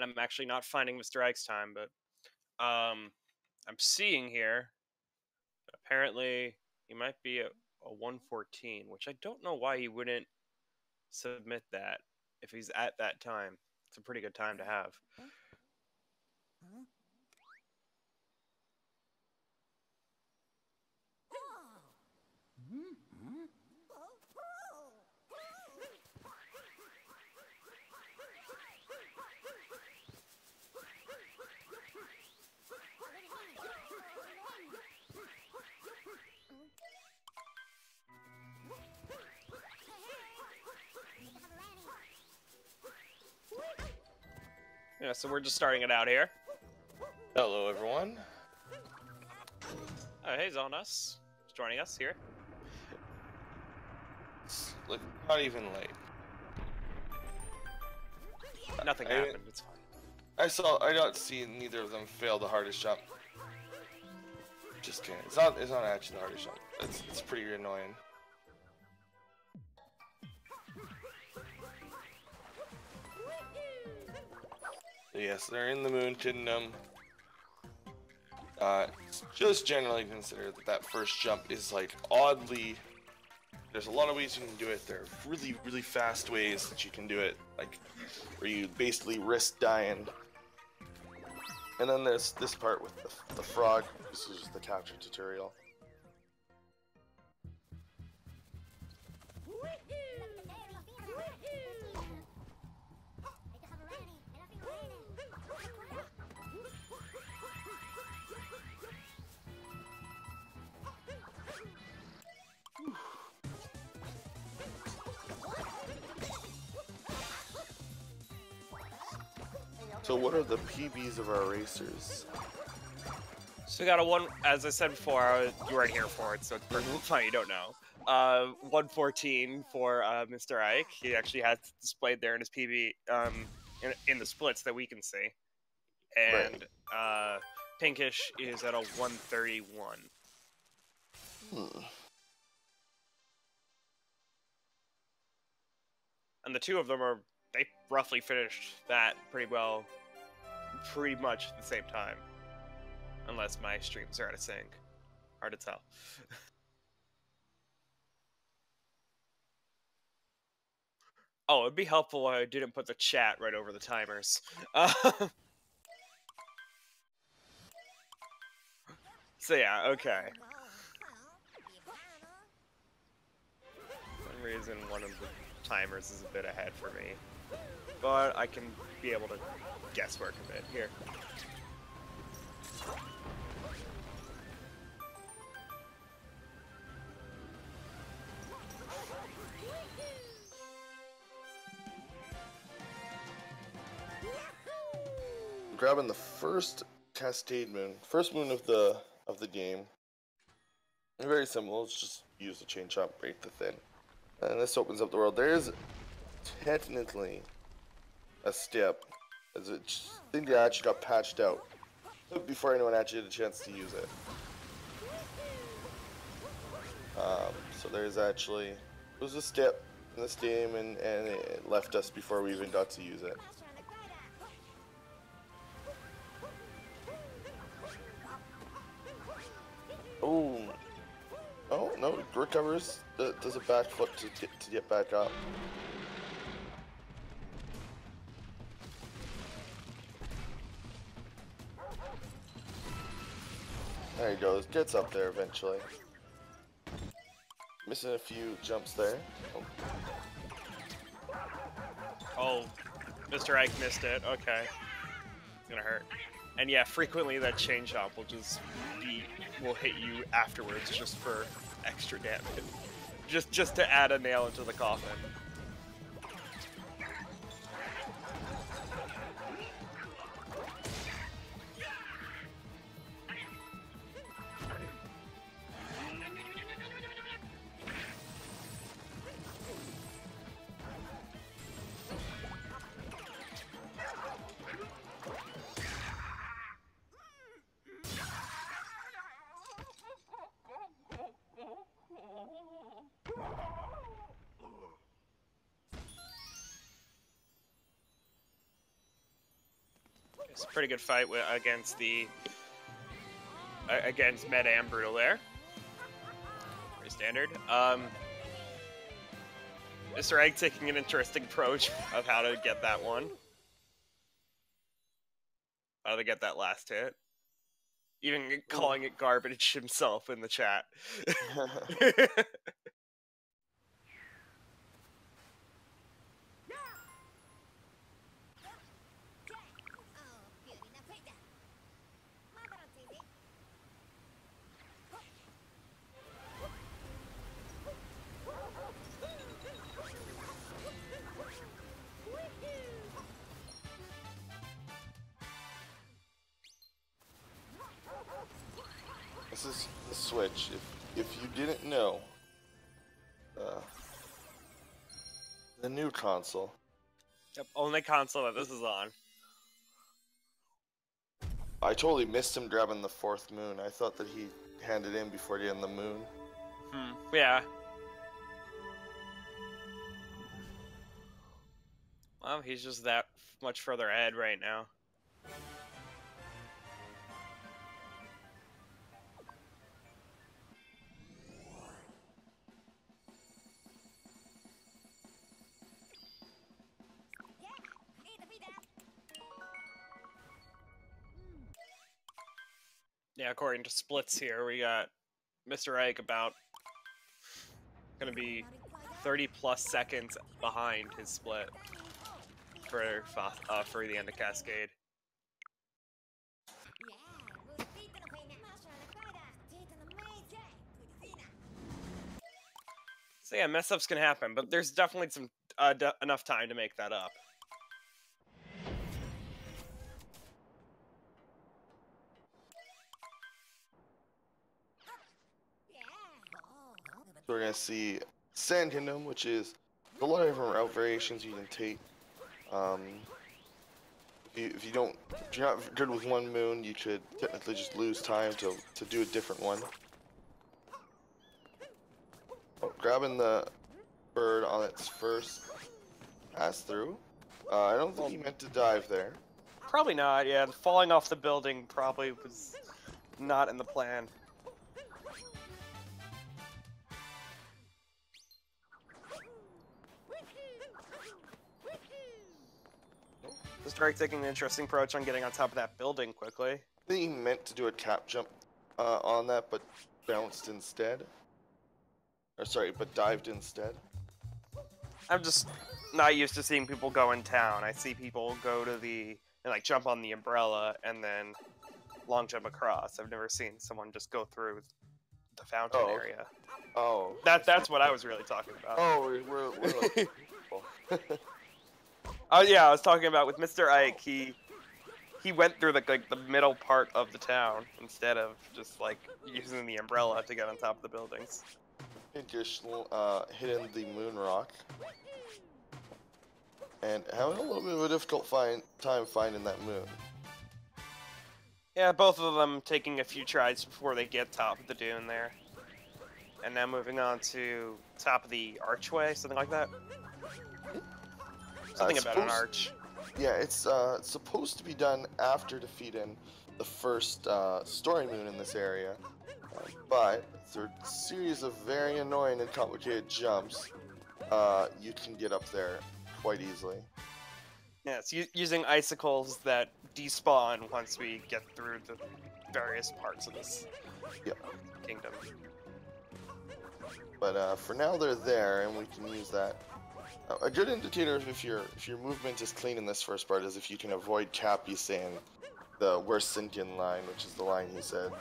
and I'm actually not finding Mr. Ike's time, but I'm seeing here apparently he might be a 114, which I don't know why he wouldn't submit that if he's at that time. It's a pretty good time to have. Yeah, so we're just starting it out here. Hello, everyone. Oh, hey, Zonus. Just joining us here. It's like not even late. Nothing happened. It's fine. I don't see neither of them fail the hardest jump. Just kidding. It's not actually the hardest jump. It's pretty annoying. Yes, they're in the Moon Kingdom. Just generally consider that first jump is like oddly. There's a lot of ways you can do it. There are really, really fast ways that you can do it, like where you basically risk dying. And then there's this part with the frog. This is just the capture tutorial. So what are the PBs of our racers? So we got a one, as I said before, you weren't here for it, so it's perfectly fine, you don't know. 114 for Mr. Ike. He actually has it displayed there in his PB, in the splits that we can see. And Pinkish is at a 131. And the two of them they roughly finished that pretty well, pretty much at the same time. Unless my streams are out of sync. Hard to tell. Oh, it'd be helpful if I didn't put the chat right over the timers. So yeah, okay. For some reason, one of the timers is a bit ahead for me. But I can be able to guesswork a bit here. Grabbing the first Cascade Moon, first moon of the game. And very simple. Let's just use the chain chomp, break the thin, and this opens up the world. There is technically a step, as I think it actually got patched out before anyone actually had a chance to use it. So there's actually a step in this game, and it left us before we even got to use it. Oh no! It recovers. Does a backflip to get back up. There he goes. Gets up there eventually. Missing a few jumps there. Oh, Mr. Ike missed it. Okay, it's gonna hurt. And yeah, frequently that chain chomp will hit you afterwards just for extra damage. Just to add a nail into the coffin. It's a pretty good fight against the against Meta and Brutal there. Pretty standard. Mr. Egg taking an interesting approach of how to get that one. How to get that last hit. Even calling it garbage himself in the chat. This is the Switch. If you didn't know, the new console. Yep, only console that this is on. I totally missed him grabbing the 4th moon. I thought that he handed in before he had the moon. Yeah. Well, he's just that much further ahead right now. Yeah, according to splits here, we got Mr. Ike about gonna be 30 plus seconds behind his split for the end of Cascade. So yeah, mess ups can happen, but there's definitely some enough time to make that up. So we're gonna see Sand Kingdom, which is a lot of different route variations you can take. If you're not good with one moon, you could technically just lose time to do a different one. Oh, grabbing the bird on its first pass through. I don't think he meant to dive there. Probably not, yeah. Falling off the building probably was not in the plan. Mr. Ike taking an interesting approach on getting on top of that building quickly. I think he meant to do a cap jump on that, but bounced instead. Or sorry, but dived instead. I'm just not used to seeing people go in town. I see people go to and like jump on the umbrella and then long jump across. I've never seen someone just go through the fountain area. Oh. That's what I was really talking about. Oh, we're Oh yeah, I was talking about with Mr. Ike. He went through the middle part of the town instead of just like using the umbrella to get on top of the buildings. Pinkish hitting the moon rock and having a little bit of a difficult time finding that moon. Yeah, both of them taking a few tries before they get top of the dune there. And now moving on to top of the archway, something like that. Something about an arch. Yeah, it's supposed to be done after defeating the first story moon in this area, but through a series of very annoying and complicated jumps, you can get up there quite easily. Yeah, it's using icicles that despawn once we get through the various parts of this kingdom. But for now they're there, and we can use that. A good indicator of if your movement is clean in this first part is if you can avoid Cappy saying the "we're sinking" line, which is the line he said.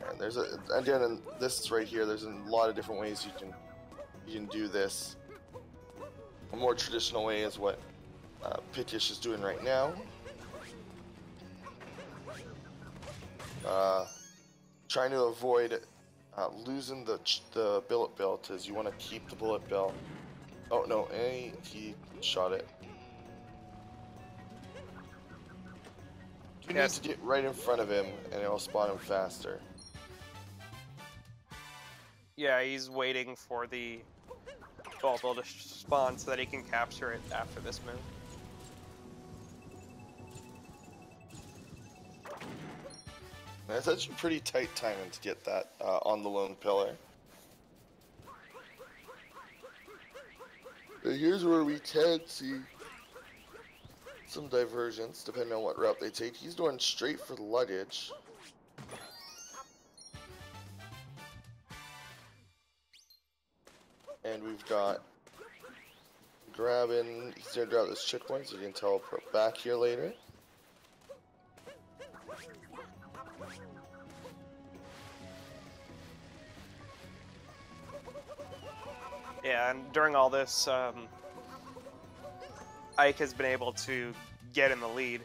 And there's again, and this right here. There's a lot of different ways you can do this. A more traditional way is what Pinkish is doing right now. Trying to avoid losing the billet belt, as you want to keep the bullet belt. Oh no, he shot it. You need to get right in front of him and it'll spawn him faster. Yeah, he's waiting for the ball to spawn so that he can capture it after this move. And it's actually pretty tight timing to get that on the lone pillar. And here's where we can see some divergence depending on what route they take. He's going straight for the luggage. And we've got grabbing, he's gonna grab this checkpoint so you can teleport back here later. Yeah, and during all this, Ike has been able to get in the lead.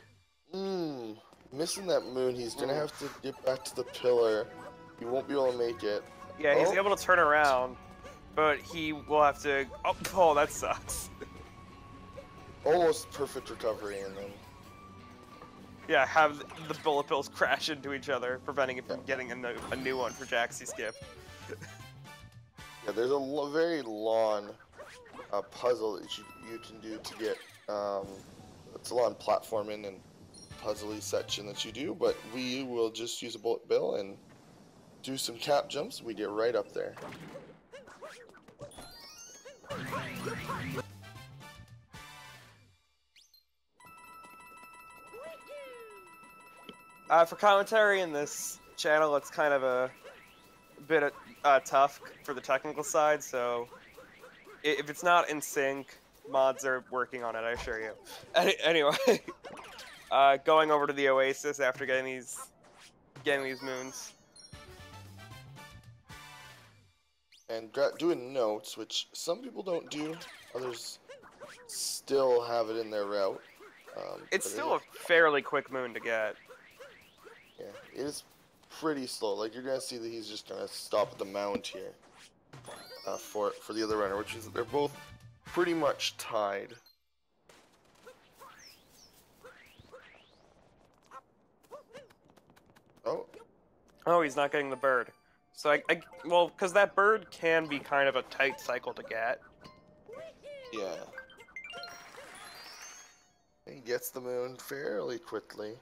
Missing that moon, he's gonna have to get back to the pillar. He won't be able to make it. Yeah, he's able to turn around, but he will have to... Oh, that sucks. Almost perfect recovery, and then... Yeah, have the bullet bills crash into each other, preventing it from getting a new one for Jaxie Skip. Yeah, there's a very long puzzle that you can do to get... it's a lot of platforming and puzzly section that you do, but we will just use a bullet bill and do some cap jumps. We get right up there. For commentary in this channel, it's kind of a bit tough for the technical side, so if it's not in sync, mods are working on it, I assure you. Anyway, going over to the Oasis after getting these moons. And doing notes, which some people don't do, others still have it in their route. It's still a fairly quick moon to get. Yeah, it is pretty slow. Like, you're gonna see that he's just gonna stop at the mound here for the other runner, which is they're both pretty much tied. Oh, he's not getting the bird. So well, because that bird can be kind of a tight cycle to get. Yeah. He gets the moon fairly quickly.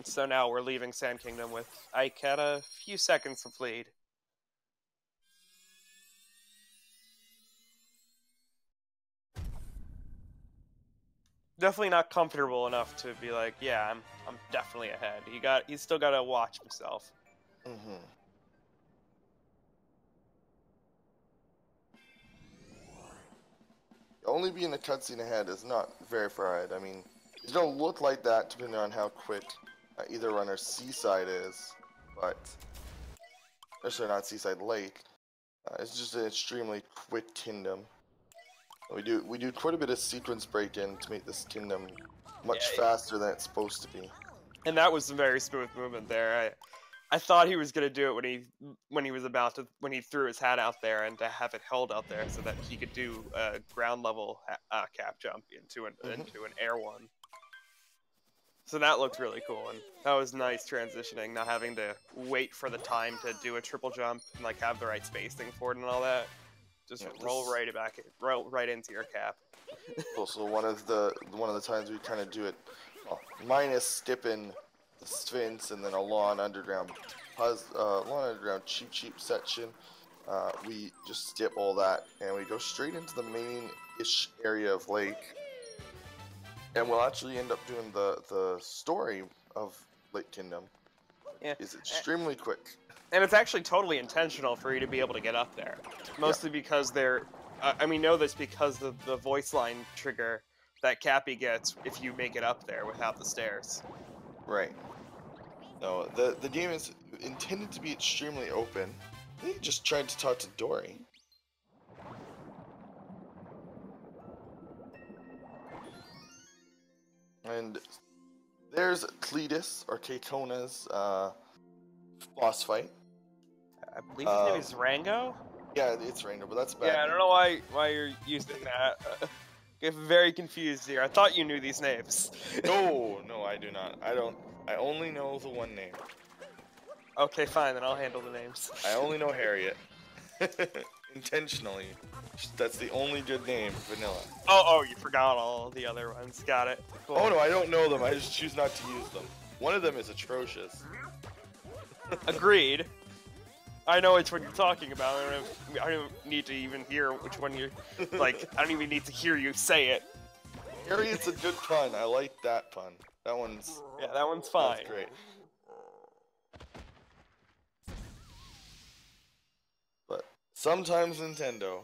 So now we're leaving Sand Kingdom with Ike at a few seconds of lead. Definitely not comfortable enough to be like, yeah, I'm definitely ahead. He's still got to watch himself. Only being a cutscene ahead is not very far ahead. I mean, it's gonna look like that depending on how quick either runner's Seaside is, but sorry, not Seaside Lake. It's just an extremely quick kingdom. We do quite a bit of sequence break-in to make this kingdom much faster than it's supposed to be. And that was a very smooth movement there. I thought he was gonna do it when he threw his hat out there and to have it held out there so that he could do a ground level cap jump into an air one. So that looked really cool, and that was nice transitioning, not having to wait for the time to do a triple jump and like have the right spacing for it and all that. Just roll right into your cap. Also, one of the times we kind of do it, minus skipping the Sphinx and then a lawn underground cheap section. We just skip all that and we go straight into the main-ish area of Lake. And we'll actually end up doing the story of Lake Kingdom. Yeah. It's extremely quick. And it's actually totally intentional for you to be able to get up there. Mostly because we know this because of the voice line trigger that Cappy gets if you make it up there without the stairs. Right. No, the game is intended to be extremely open. They just tried to talk to Dory. And there's Cletus, or Kaytona's boss fight. I believe his name is Rango? Yeah, it's Rango, but that's bad. Yeah, I don't know why you're using that. get very confused here. I thought you knew these names. No, I do not. I only know the one name. Okay, fine, then I'll handle the names. I only know Harriet. Intentionally. That's the only good name, Vanilla. Oh, you forgot all the other ones. Got it. Cool. Oh no, I don't know them. I just choose not to use them. One of them is atrocious. Agreed. I know which one you're talking about. I don't need to even hear which one you're... Like, I don't even need to hear you say it. Harriet's a good pun. I like that pun. That one's... Yeah, that one's fine. That's great. But sometimes Nintendo.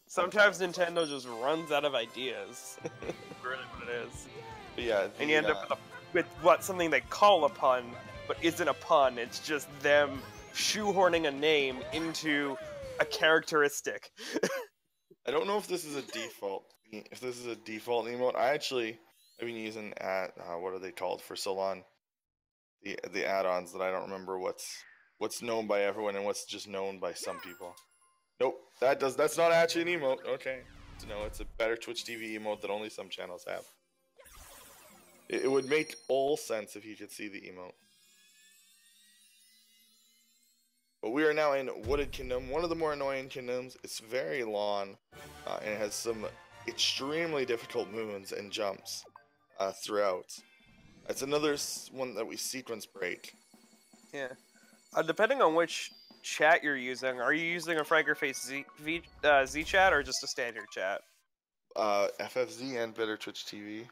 Sometimes Nintendo just runs out of ideas. That's really what it is. But yeah, and you end up with what, something they call a pun, but isn't a pun. It's just them shoehorning a name into a characteristic. I don't know if this is a default. If this is a default emote, I've been using what are they called for so long? The add-ons that I don't remember what's known by everyone and what's just known by some people. Nope, that's not actually an emote. Okay, no, it's a better Twitch TV emote that only some channels have. It would make all sense if you could see the emote. But we are now in Wooded Kingdom, one of the more annoying kingdoms. It's very long, and it has some extremely difficult moves and jumps throughout. It's another one that we sequence break. Yeah. Depending on which chat you're using, are you using a FrankerFace Z chat or just a standard chat? FFZ and Better Twitch TV.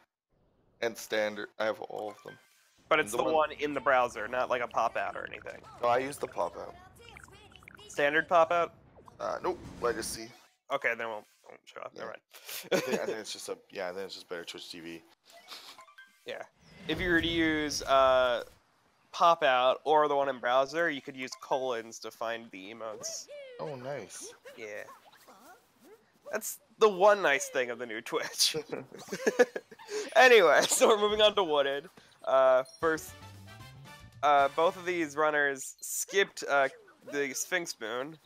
And standard. I have all of them. But it's the one in the browser, not like a pop-out or anything. No, I use the pop-out. Standard pop-out? Nope. Legacy. Okay, then it won't show up. Yeah. Never mind. I think it's just then it's just Better Twitch TV. Yeah. If you were to use pop-out or the one in browser, you could use colons to find the emotes. Oh, nice. Yeah. That's the one nice thing of the new Twitch. Anyway, so we're moving on to Wooded. First, both of these runners skipped the Sphinx Moon,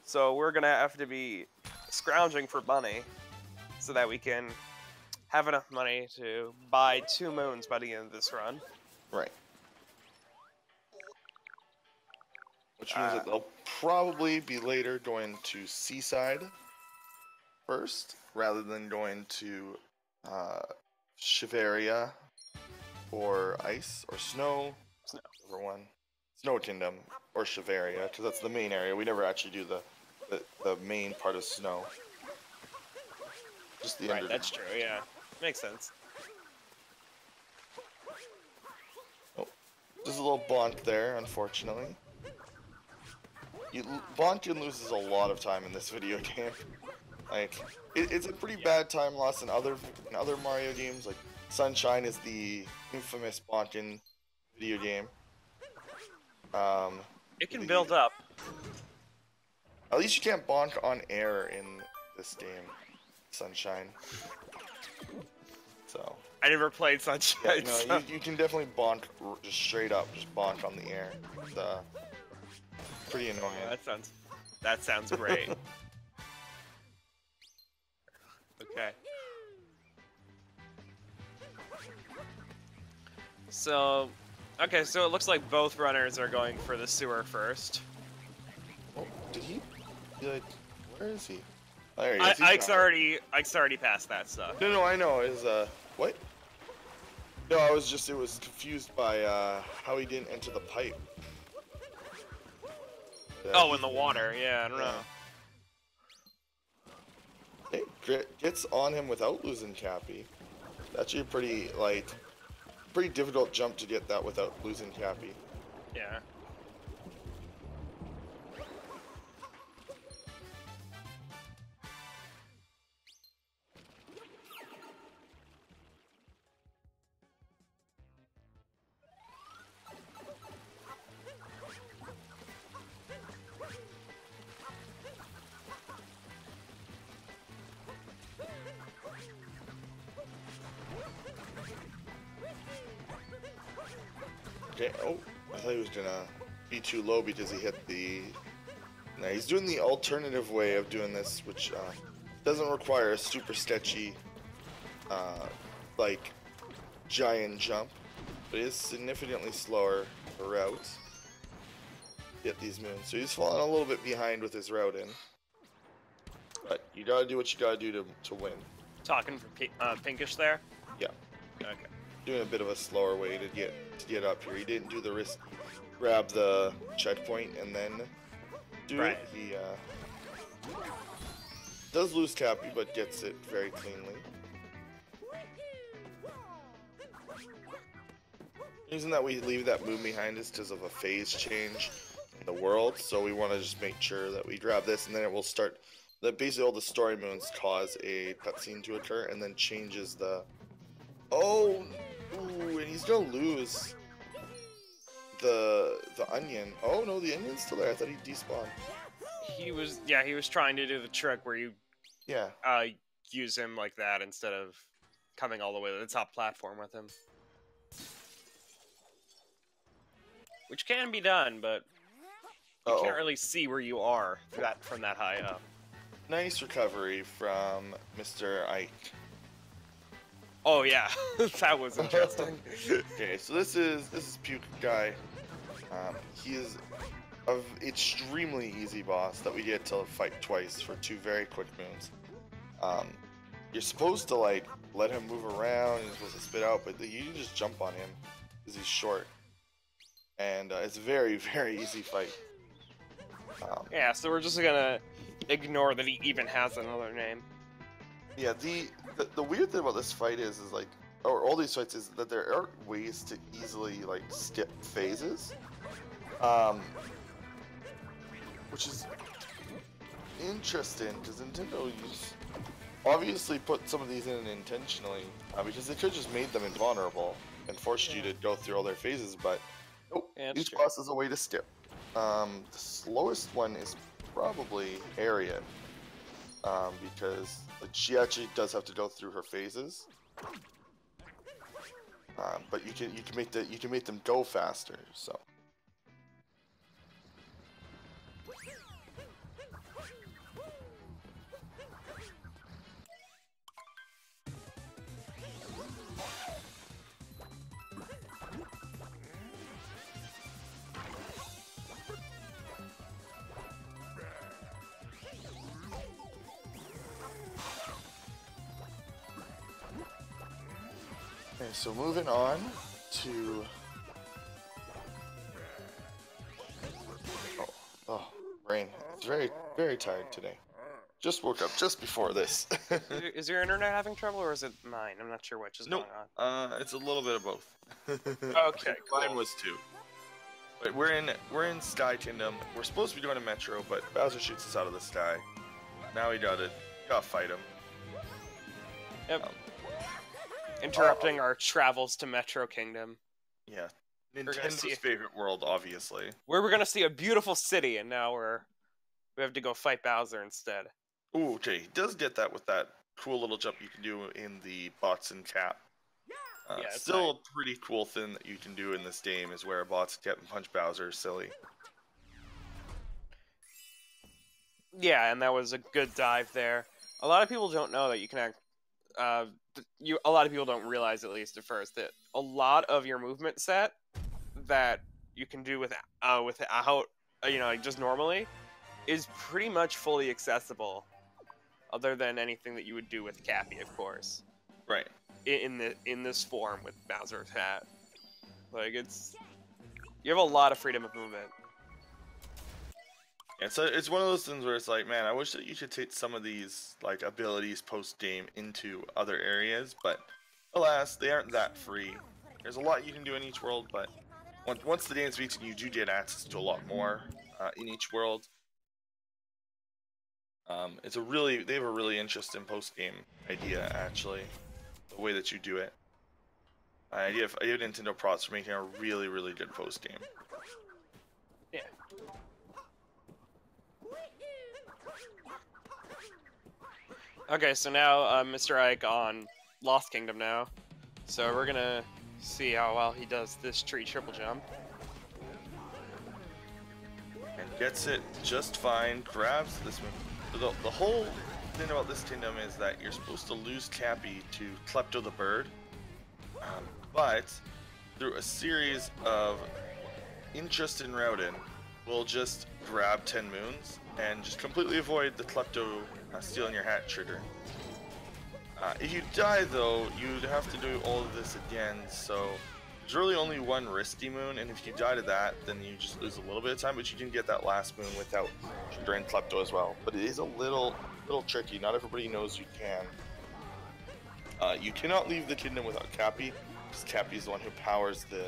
so we're gonna have to be scrounging for money so that we can have enough money to buy 2 moons by the end of this run. Right. Which means that they'll probably be later going to Seaside first, rather than going to Shiveria or Ice or Snow. Number one. Snow Kingdom or Shiveria, because that's the main area. We never actually do the main part of Snow. Just the right, that's true, yeah. Makes sense. Oh, there's a little bonk there, unfortunately. Bonkin loses a lot of time in this video game. Like, it's a pretty bad time loss in other Mario games. Like, Sunshine is the infamous Bonkin video game. It can build up. At least you can't bonk on air in this game, Sunshine. So. I never played Sunshine. Yeah, no, you can definitely bonk just straight up, just bonk on the air. It's pretty annoying. Oh, that sounds great. Okay. So it looks like both runners are going for the sewer first. Oh, did he? Where is he? Oh, there he is. Ike's already passed that stuff. No, I know. What? No, it was confused by how he didn't enter the pipe. Oh, in the water. Yeah, I don't know. Hey, gets on him without losing Cappy. That's actually a pretty difficult jump to get that without losing Cappy. Yeah. Okay, oh, I thought he was gonna be too low because he hit the... No, he's doing the alternative way of doing this, which doesn't require a super sketchy like giant jump, but it is significantly slower route to get these moons. So he's falling a little bit behind with his route in. But you gotta do what you gotta do to win. Talking for Pinkish there? Yeah. Okay. Doing a bit of a slower way to get up here. He didn't do the risk, grab the checkpoint and then do it. He does lose Cappy, but gets it very cleanly. The reason that we leave that moon behind is because of a phase change in the world, so we want to just make sure that we grab this, and then it will start. That basically all the story moons cause a cutscene to occur, and then changes the. Oh, ooh, and he's gonna lose the onion. Oh no, the onion's still there. I thought he despawned. He was trying to do the trick where you use him like that instead of coming all the way to the top platform with him. Which can be done, but you can't really see where you are from that high up. Nice recovery from Mr. Ike. Oh yeah, that was interesting. Okay, so this is Puke Guy. He is an extremely easy boss that we get to fight twice for 2 very quick moves. You're supposed to like let him move around. You're supposed to spit out, but you can just jump on him because he's short. And it's a very, very easy fight. Yeah, so we're just gonna ignore that he even has another name. Yeah, the weird thing about this fight is like, or all these fights is that there aren't ways to easily like skip phases, which is interesting because Nintendo obviously put some of these in intentionally because they could have just made them invulnerable and forced you to go through all their phases, but nope, each boss is a way to skip. The slowest one is probably Harriet, because she actually does have to go through her phases. But you can make them go faster. So. Okay, so moving on to brain. It's very, very tired today. Just woke up just before this. Is your internet having trouble, or is it mine? I'm not sure which is going on. It's a little bit of both. Okay, cool. Mine was too. But we're in Sky Kingdom. We're supposed to be going to Metro, but Bowser shoots us out of the sky. Now we gotta fight him. Yep. Interrupting our travels to Metro Kingdom. Yeah. Nintendo's favorite world, obviously. Where we're gonna see a beautiful city, and now we have to go fight Bowser instead. Ooh, okay, he does get that with that cool little jump you can do in the Botson Cap. Still a pretty cool thing that you can do in this game is where bots get and punch Bowser is silly. Yeah, and that was a good dive there. A lot of people don't know that you can a lot of people don't realize, at least at first, that a lot of your movement set that you can do without like just normally is pretty much fully accessible, other than anything that you would do with Cappy, of course. Right. In this form with Bowser's hat, like you have a lot of freedom of movement. And so it's one of those things where it's like, man, I wish that you could take some of these like abilities post game into other areas, but alas, they aren't that free. There's a lot you can do in each world, but once the game's beaten, you do get access to a lot more in each world. They have a really interesting post game idea, actually, the way that you do it. I give Nintendo props for making a really, really good post game. Yeah. Okay, so now Mr. Ike on Lost Kingdom now. So we're gonna see how well he does this tree triple jump. And gets it just fine, grabs this one. The whole thing about this kingdom is that you're supposed to lose Cappy to Klepto the bird, but through a series of interest in Rowden, we'll just grab 10 moons and just completely avoid the Klepto stealing your hat trigger. If you die though, you'd have to do all of this again, so there's really only one risky moon, and if you die to that, then you just lose a little bit of time, but you can get that last moon without triggering Klepto as well. But it is a little tricky. Not everybody knows you can. You cannot leave the kingdom without Cappy, because Cappy is the one who powers the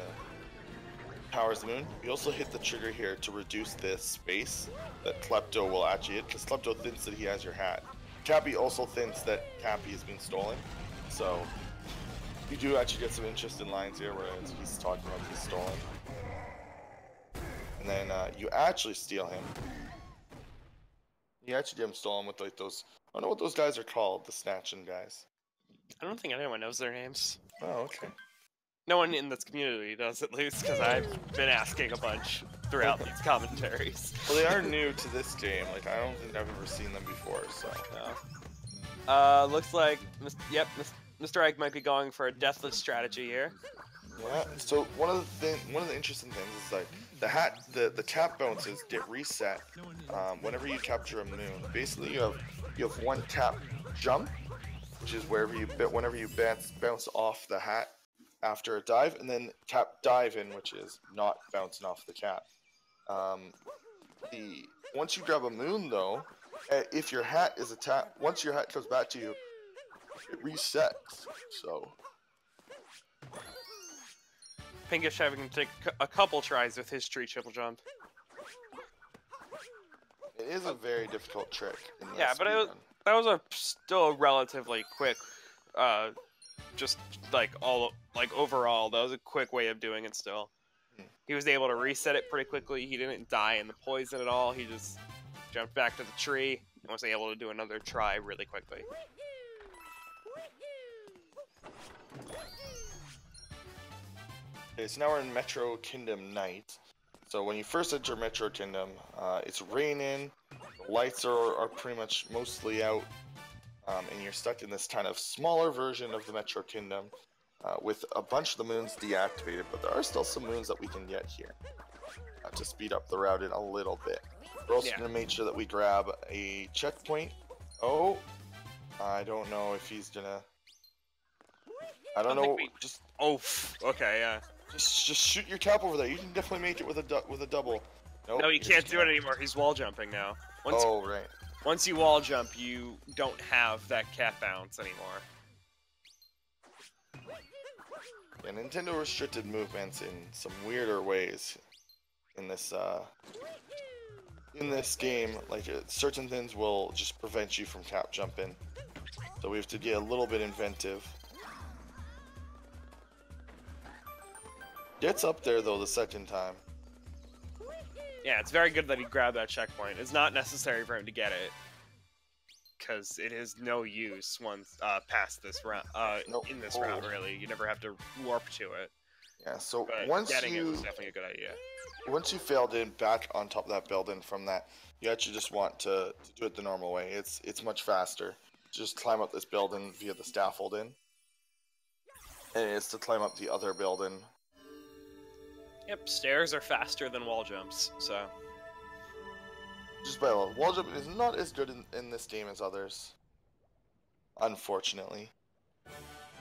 moon. You also hit the trigger here to reduce the space that Klepto will actually hit, because Klepto thinks that he has your hat. Cappy also thinks that Cappy has been stolen, so you do actually get some interesting lines here where he's talking about he's stolen. And then you actually steal him. You actually get him stolen with like those, I don't know what those guys are called, the snatching guys. I don't think anyone knows their names. Oh, okay. No one in this community does, at least, because I've been asking a bunch throughout these commentaries. Well, they are new to this game. Like, I don't think I've ever seen them before, so. No. Looks like, Mr. Ike might be going for a deathless strategy here. Yeah. So one of the interesting things is like the cap bounces get reset whenever you capture a moon. Basically, you have one cap jump, which is whenever you bounce off the hat after a dive, and then cap dive in, which is not bouncing off the cap. Once you grab a moon though, if your hat is attacked, once your hat comes back to you, it resets. So Pinkish having to take a couple tries with his tree triple jump. it is a very difficult trick. Yeah, but that was still a relatively quick, just overall, that was a quick way of doing it still. He was able to reset it pretty quickly. He didn't die in the poison at all. He just jumped back to the tree and was able to do another try really quickly. Okay, so now we're in Metro Kingdom Night. So when you first enter Metro Kingdom, it's raining, the lights are pretty much mostly out, and you're stuck in this kind of smaller version of the Metro Kingdom with a bunch of the moons deactivated, but there are still some moons that we can get here to speed up the routing a little bit. We're also going to make sure that we grab a checkpoint. Oh, I don't know if he's going to... I don't know. Just... Oh, okay, yeah. Just shoot your cap over there. You can definitely make it with a double. Nope, no, you can't do it anymore. He's wall jumping now. Right. Once you wall jump, you don't have that cap bounce anymore. Yeah, Nintendo restricted movements in some weirder ways in this game. Like certain things will just prevent you from cap jumping, so we have to get a little bit inventive. Gets up there though the second time. Yeah, it's very good that he grabbed that checkpoint. It's not necessary for him to get it, because it is no use once past this round. In this round, really, you never have to warp to it. Yeah, so but once getting it was definitely a good idea. Once you failed in back on top of that building from that, you actually just want to do it the normal way. It's much faster. Just climb up this building via the scaffolding, and it's to climb up the other building. Yep, stairs are faster than wall jumps, so... Just by a little. Wall jump is not as good in this game as others, unfortunately.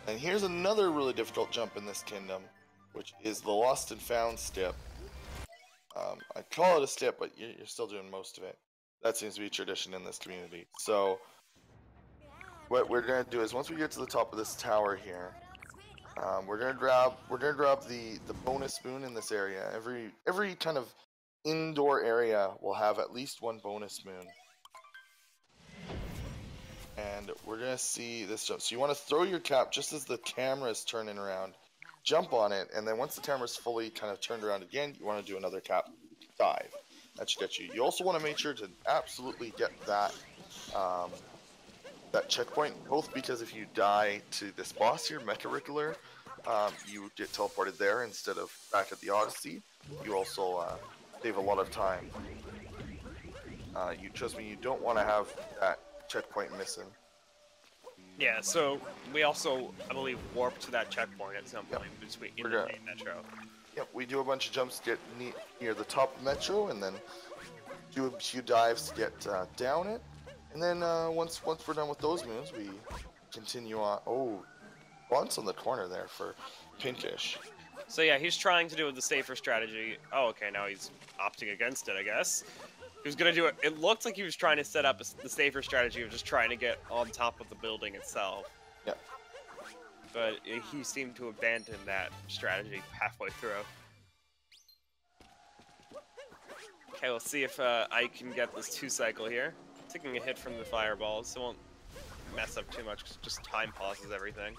And here's another really difficult jump in this kingdom, which is the Lost and Found step. I call it a step, but you're still doing most of it. That seems to be tradition in this community. So, what we're gonna do is once we get to the top of this tower here, we're gonna grab the bonus moon in this area. Every kind of indoor area will have at least one bonus moon, and we're gonna see this jump. So you want to throw your cap just as the camera is turning around, jump on it, and then once the camera's fully kind of turned around again, you want to do another cap dive. That should get you. You also want to make sure to absolutely get that that checkpoint, both because if you die to this boss here, Mecha-Rickler, you get teleported there instead of back at the Odyssey. You also save a lot of time. You trust me, you don't want to have that checkpoint missing. Yeah, so we also, I believe, warped to that checkpoint at some Yep. point between in the main metro. Yep, we do a bunch of jumps to get near the top of Metro, and then do a few dives to get down it. And then once we're done with those moves, we continue on. Oh, bounce on the corner there for Pinkish. So yeah, he's trying to do the safer strategy. Oh, okay, now he's opting against it, I guess. He was gonna do it. It looked like he was trying to set up the safer strategy of just trying to get on top of the building itself. Yeah. But he seemed to abandon that strategy halfway through. Okay, we'll see if I can get this 2-cycle here. Taking a hit from the fireballs, so it won't mess up too much, because just time pauses everything.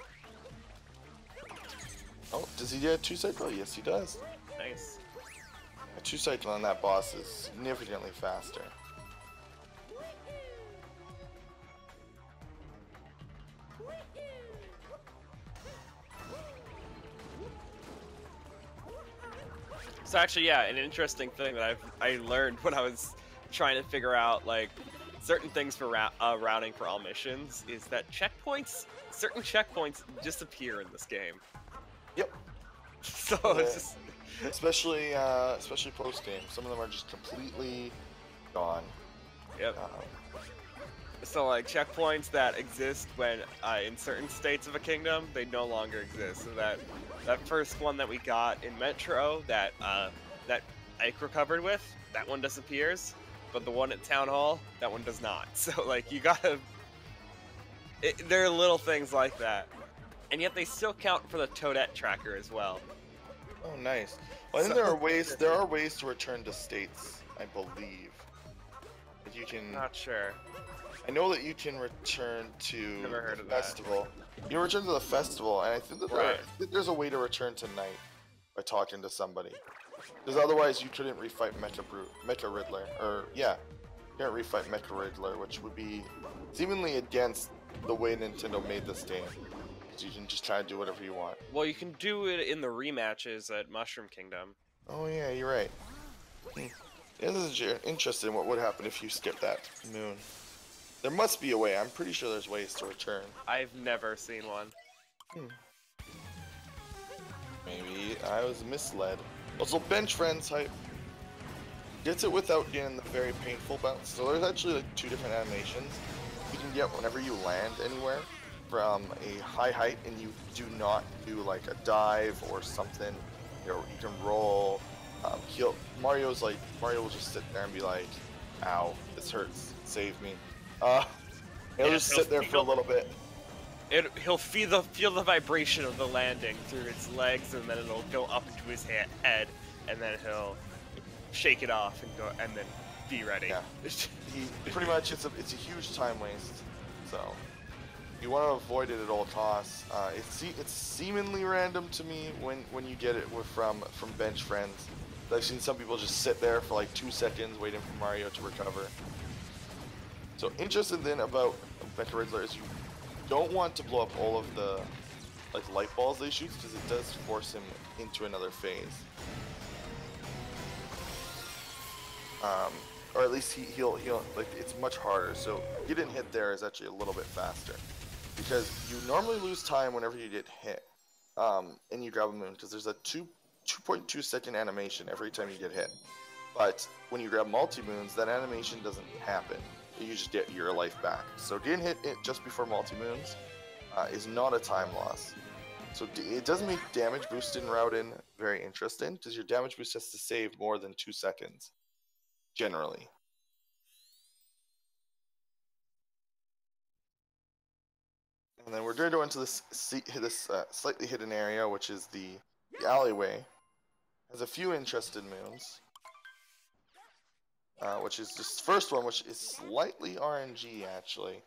Oh, does he get a 2-cycle? Yes, he does. Nice. A 2-cycle on that boss is significantly faster. So actually, yeah, an interesting thing that I learned when I was trying to figure out like certain things for routing for all missions is that certain checkpoints disappear in this game. Yep. So Yeah. it's just especially post game, some of them are just completely gone. yep. So like checkpoints that exist when in certain states of a kingdom, they no longer exist. So that first one that we got in Metro that that Ike recovered with, that one disappears, but the one at Town Hall, that one does not. So like you gotta, there are little things like that, and yet they still count for the Toadette tracker as well. Oh, nice. Well, I think there are ways to return to states, I believe. That you can. Not sure. I know that you can return to Never heard of the festival. You return to the festival, and I think that there's a way to return tonight by talking to somebody. Because otherwise, you couldn't refight Mecha Riddler, or yeah, you can't refight Mecha Riddler, which would be seemingly against the way Nintendo made this game. So you can just try to do whatever you want. Well, you can do it in the rematches at Mushroom Kingdom. Oh yeah, you're right. Yeah, this is interesting. What would happen if you skip that moon? There must be a way. I'm pretty sure there's ways to return. I've never seen one. Maybe I was misled. Also, bench friends hype gets it without getting the very painful bounce. So there's actually like 2 different animations you can get whenever you land anywhere from a high height, and you do not do like a dive or something. You know, you can roll. Mario will just sit there and be like, "Ow, this hurts. Save me." He'll just sit there for a little bit. He'll feel the vibration of the landing through its legs, and then it'll go up to his head, and then he'll shake it off and go, and then be ready. Yeah. He pretty much it's a huge time waste. So you want to avoid it at all costs. It's seemingly random to me when you get it from bench friends. I've seen some people just sit there for like 2 seconds waiting for Mario to recover. So interesting then about Mecha Riddler is you don't want to blow up all of the like light balls they shoot, because it does force him into another phase. Or at least he'll like it's much harder. So getting hit there is actually a little bit faster, because you normally lose time whenever you get hit, and you grab a moon, because there's a 2.2 second animation every time you get hit. But when you grab multi-moons, that animation doesn't happen. You just get your life back. So getting hit just before multi-moons is not a time loss. So it does make damage boost in Routen very interesting, because your damage boost has to save more than 2 seconds, generally. And then we're going to go into this slightly hidden area, which is the alleyway. Has a few interesting moons. Which is this first one, which is slightly RNG actually.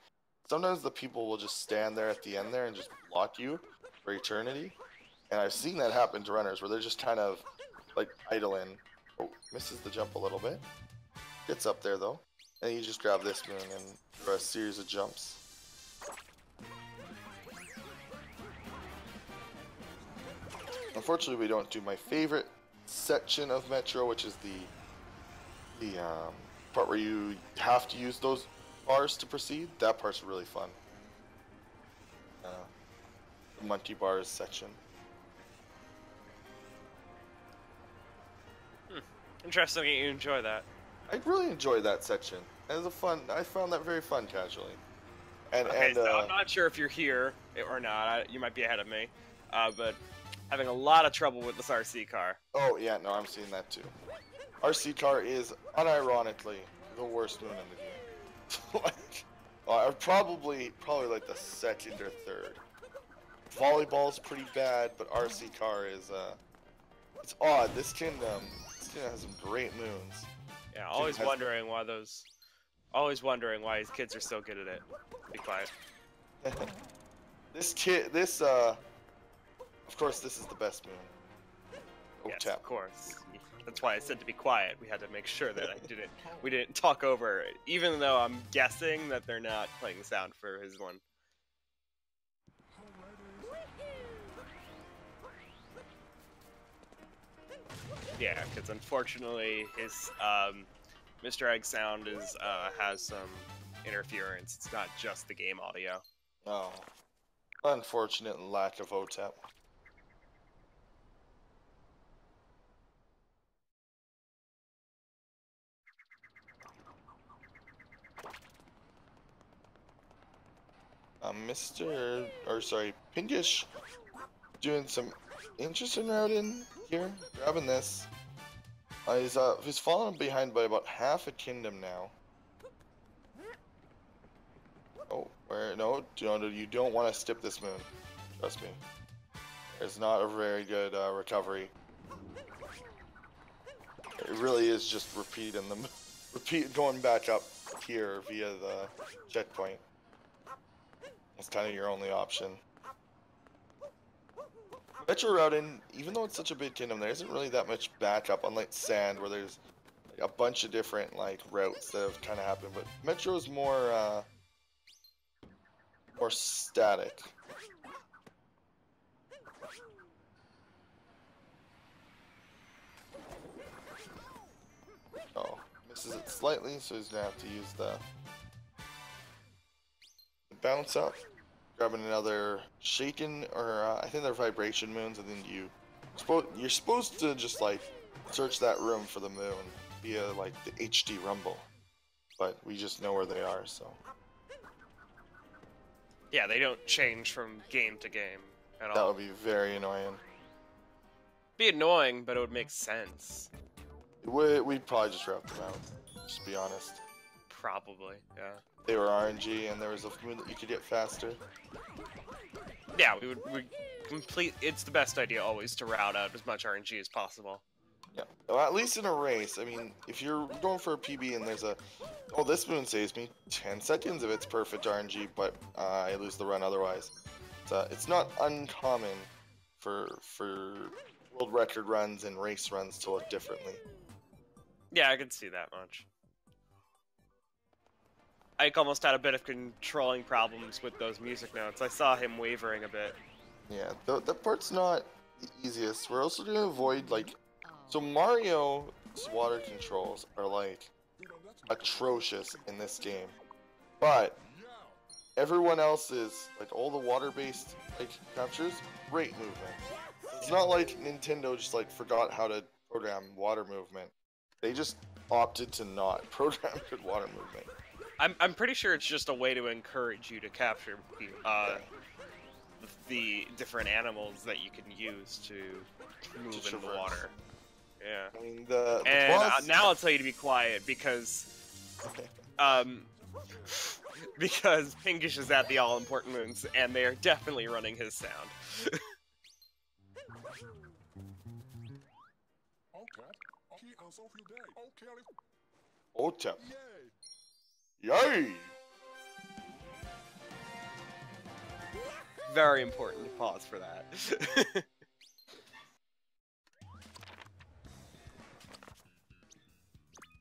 Sometimes the people will just stand there at the end there and just block you for eternity. And I've seen that happen to runners where they're just kind of like idling. Oh, misses the jump a little bit. Gets up there though. And you just grab this moon and for a series of jumps. Unfortunately, we don't do my favorite section of Metro, which is the part where you have to use those bars to proceed, that part's really fun. The monkey bars section. Interesting that you enjoy that. I really enjoyed that section. I found that very fun casually. Okay, so I'm not sure if you're here or not. You might be ahead of me, but having a lot of trouble with this RC car. Oh yeah, no, I'm seeing that too. RC car is unironically the worst moon in the game. Like, probably like the second or third. Volleyball's pretty bad, but RC car is it's odd. This kingdom has some great moons. Yeah, always wondering why his kids are so good at it. Be quiet. Of course, this is the best moon. Yes, of course. That's why I said to be quiet. We had to make sure that we didn't talk over it, even though I'm guessing that they're not playing sound for his one. Yeah, because unfortunately his Mr. Egg sound has some interference. It's not just the game audio. Oh, unfortunate lack of OTEP. Pinkish doing some interesting routing here, grabbing this. He's fallen behind by about half a kingdom now. Oh, no, you don't want to stip this moon. Trust me. It's not a very good recovery. It really is just going back up here via the checkpoint. It's kind of your only option. Metro routing, even though it's such a big kingdom, there isn't really that much backup, unlike Sand, where there's like a bunch of different like routes that have kind of happened. But Metro is more static. Oh, misses it slightly, so he's gonna have to use the bounce up. Grabbing another shaken, or I think they're vibration moons, and then you're supposed to just like search that room for the moon via like the HD rumble, but we just know where they are, so. Yeah, they don't change from game to game at all. That would be very annoying. Be annoying, but it would make sense. We'd probably just route them out, just be honest. Probably, yeah. They were RNG, and there was a moon that you could get faster. Yeah, we complete. It's the best idea always to route out as much RNG as possible. Yeah, well, at least in a race. I mean, if you're going for a PB and there's this moon saves me 10 seconds if it's perfect RNG, but I lose the run otherwise. It's not uncommon for world record runs and race runs to look differently. Yeah, I can see that much. Ike almost had a bit of controlling problems with those music notes. I saw him wavering a bit. Yeah, that part's not the easiest. We're also going to avoid, like... So Mario's water controls are, like, atrocious in this game. But everyone else's, like, all the water-based, like, captures, great movement. It's not like Nintendo just, like, forgot how to program water movement. They just opted to not program good water movement. I'm pretty sure it's just a way to encourage you to capture the different animals that you can use to move in the water. Yeah. I mean, now I'll tell you to be quiet because because Pinkish is at the all-important moons and they are definitely running his sound. OTEP. Yay! Very important to pause for that.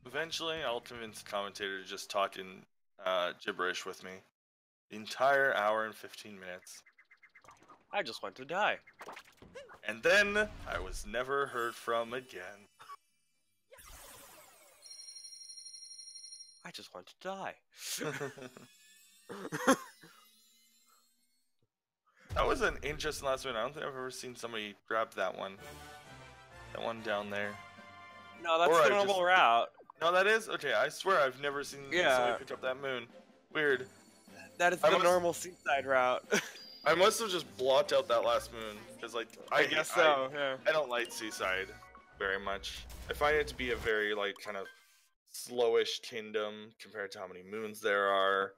Eventually, I'll convince the commentator to just talking gibberish with me. The entire hour and 15 minutes. I just want to die. And then, I was never heard from again. I just want to die. That was an interesting last one. I don't think I've ever seen somebody grab that one. That one down there. No, that's the normal route. No, that is? Okay, I swear I've never seen somebody pick up that moon. Weird. That is the normal seaside route. I must have just blocked out that last moon, because, like, I guess so, yeah. I don't like seaside very much. I find it to be a very, like, kind of slowish kingdom compared to how many moons there are.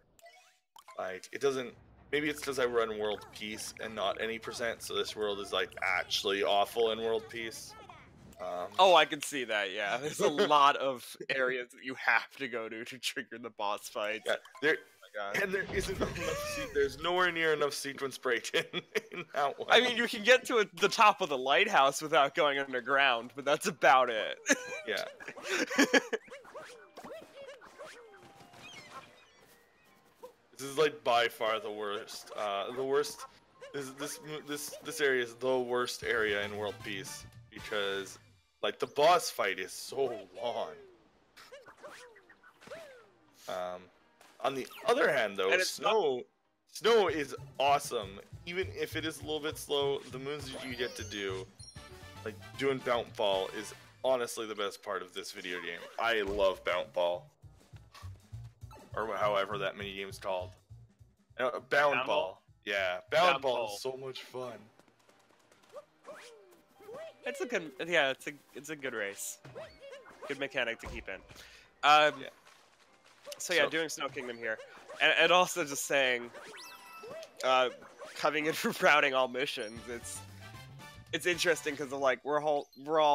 Like, it doesn't... Maybe it's because I run world peace and not any percent, so this world is, like, actually awful in world peace. Oh, I can see that, yeah. There's a lot of areas that you have to go to trigger the boss fights. Yeah, and there isn't enough there's nowhere near enough sequence break in that one. I mean, you can get to the top of the lighthouse without going underground, but that's about it. Yeah. This is like by far the worst. This area is the worst area in World Peace because, like, the boss fight is so long. On the other hand, though, snow is awesome. Even if it is a little bit slow, the moons that you get to do, like doing Bounce Ball, is honestly the best part of this video game. I love Bounce Ball, or however that mini game is called. Bound Ball. Yeah, Bound Ball is so much fun. It's a good, it's a good race. Good mechanic to keep in. So yeah, doing Snow Kingdom here, and also just saying, coming in for routing all missions. It's interesting because like we're all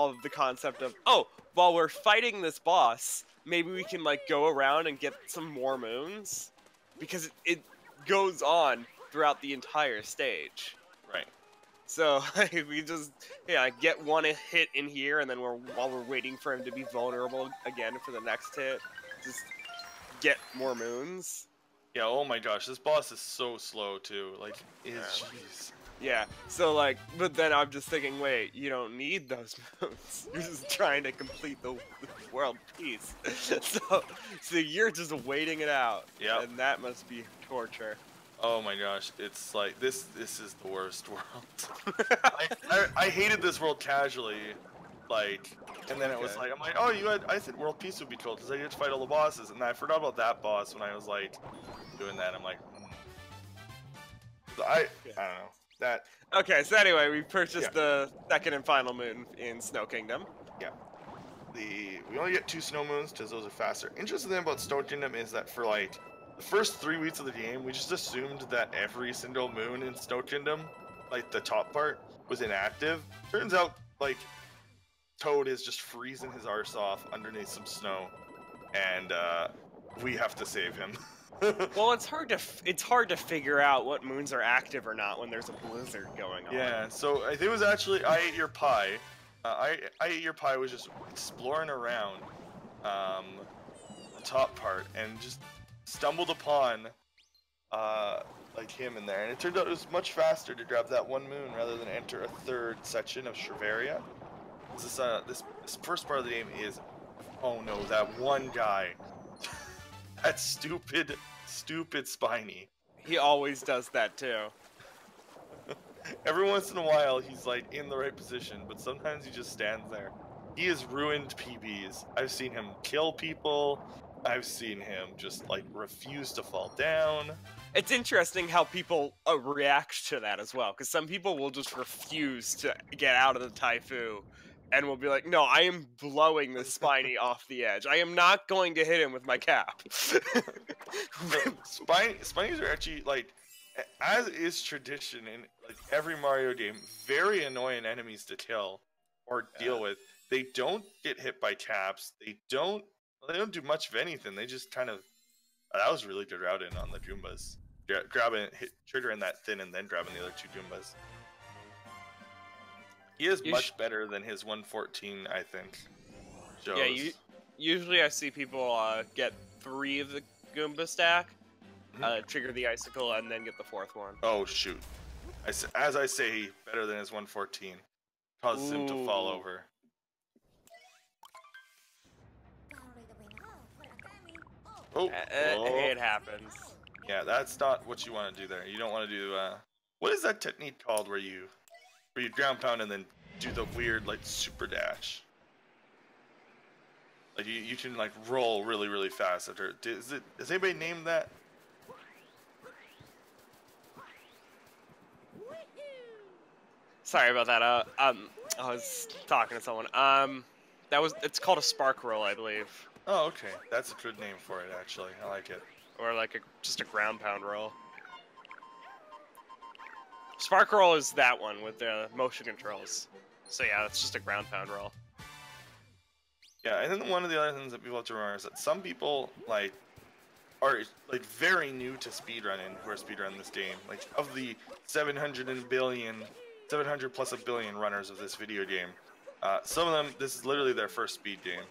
of the concept of, oh, while we're fighting this boss, maybe we can like go around and get some more moons, because it goes on throughout the entire stage. Right. So we just get one hit in here, and then while we're waiting for him to be vulnerable again for the next hit, just get more moons. Yeah, oh my gosh, this boss is so slow too. Like, jeez. Yeah, so like, but then I'm just thinking, wait, you don't need those moons. You're just trying to complete the world peace. So you're just waiting it out. Yeah. And that must be torture. Oh my gosh, it's like, this is the worst world. I hated this world casually. Like, and then it was like, I'm like, oh, I said world peace would be cool because I get to fight all the bosses, and I forgot about that boss when I was like doing that. I'm like, I don't know that. Okay, so anyway, we purchased the second and final moon in Snow Kingdom. Yeah, we only get 2 snow moons because those are faster. Interesting thing about Snow Kingdom is that for like the first 3 weeks of the game, we just assumed that every single moon in Snow Kingdom, like the top part, was inactive. Turns out, like, Toad is just freezing his arse off underneath some snow, and we have to save him. Well, it's hard to figure out what moons are active or not when there's a blizzard going on. Yeah, so I think it was actually I Ate Your Pie. I Ate Your Pie was just exploring around the top part and just stumbled upon like him in there, and it turned out it was much faster to grab that one moon rather than enter a third section of Shriveria. This first part of the game is, oh no, that one guy, that stupid Spiny. He always does that too. Every once in a while, he's like in the right position, but sometimes he just stands there. He has ruined PBs. I've seen him kill people. I've seen him just like refuse to fall down. It's interesting how people react to that as well, because some people will just refuse to get out of the Taifu and will be like, no, I am blowing this Spiny off the edge. I am not going to hit him with my cap. Spinies are actually, like, as is tradition in like every Mario game, very annoying enemies to kill or deal with. They don't get hit by caps. They don't do much of anything. They just kind of... that was really good routing on the Goombas. Grabbing, triggering that thin and then grabbing the other 2 Goombas. He is much better than his 114, I think. Shows. Yeah, usually I see people get 3 of the Goomba stack, trigger the icicle, and then get the 4th one. Oh, shoot. As I say, better than his 114. Causes him to fall over. Oh, Hey, it happens. yeah, that's not what you want to do there. You don't want to do. What is that technique called where you ground pound and then do the weird like super dash? Like you can like roll really really fast after. Does anybody name that? Sorry about that. I was talking to someone. It's called a spark roll, I believe, Oh, okay. That's a good name for it, actually. I like it. or like just a ground pound roll. Spark roll is that one with the motion controls. So yeah, it's just a ground pound roll. Yeah, and then one of the other things that people have to remember is that some people like are like very new to speedrunning who are speedrunning this game. Like of the 700 plus a billion runners of this video game, some of them this is literally their first speed game,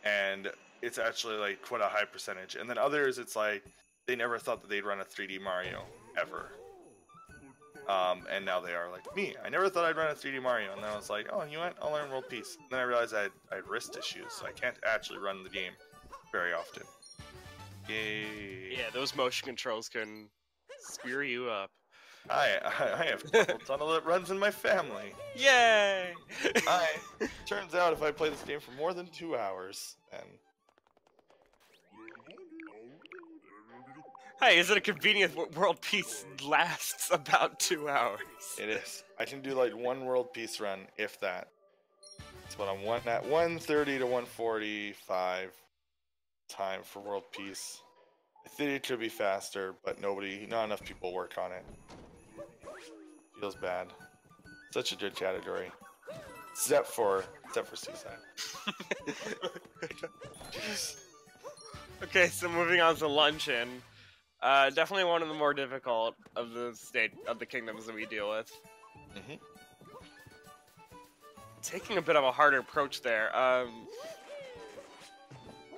and it's actually like quite a high percentage. And then others, it's like they never thought that they'd run a 3D Mario ever. And now they are like me. I never thought I'd run a 3D Mario, and then I was like, oh, you know what? I'll learn World Peace. And then I realized I had wrist issues, so I can't actually run the game very often. Yay! Yeah, those motion controls can screw you up. I have carpal tunnel that runs in my family. Yay! Turns out if I play this game for more than 2 hours, then Hey, is it a convenient world peace lasts about 2 hours? it is. I can do like one World Peace run, if that. It's what I'm at 130 to 145 time for World Peace. I think it could be faster, but not enough people work on it. Feels bad. Such a good category. Except for Seaside. Jeez. Okay, so moving on to Luncheon. Definitely one of the more difficult of the kingdoms that we deal with. Mm-hmm. Taking a bit of a harder approach there.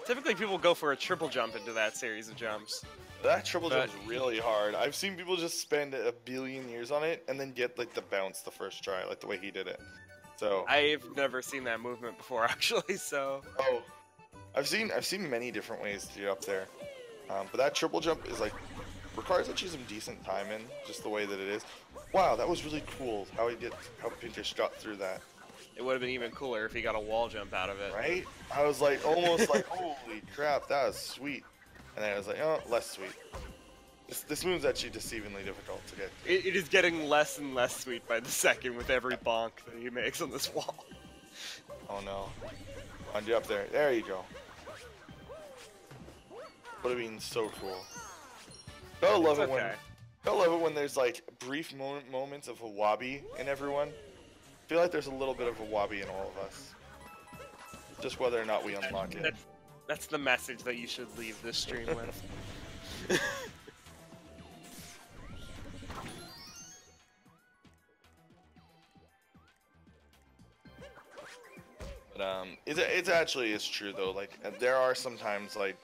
Typically people go for a triple jump into that series of jumps. That triple jump is really hard. I've seen people just spend a billion years on it and then get like the bounce the first try, like the way he did it. So I've never seen that movement before, actually. So. Oh, I've seen many different ways to get up there, but that triple jump is like requires actually some decent timing, just the way that it is. Wow, that was really cool how Pinkish got through that. It would have been even cooler if he got a wall jump out of it. Right? I was like almost like holy crap, that was sweet, and then I was like, oh, less sweet. This move's actually deceivingly difficult to get. It is getting less and less sweet by the second with every bonk that he makes on this wall. Oh no. Come on, get up there. There you go. Would have been so cool. Gotta love it when there's like brief moments of a wabi in everyone. I feel like there's a little bit of a wabi in all of us. Just whether or not we unlock it. That's the message that you should leave this stream with. But it's true though. Like there are sometimes like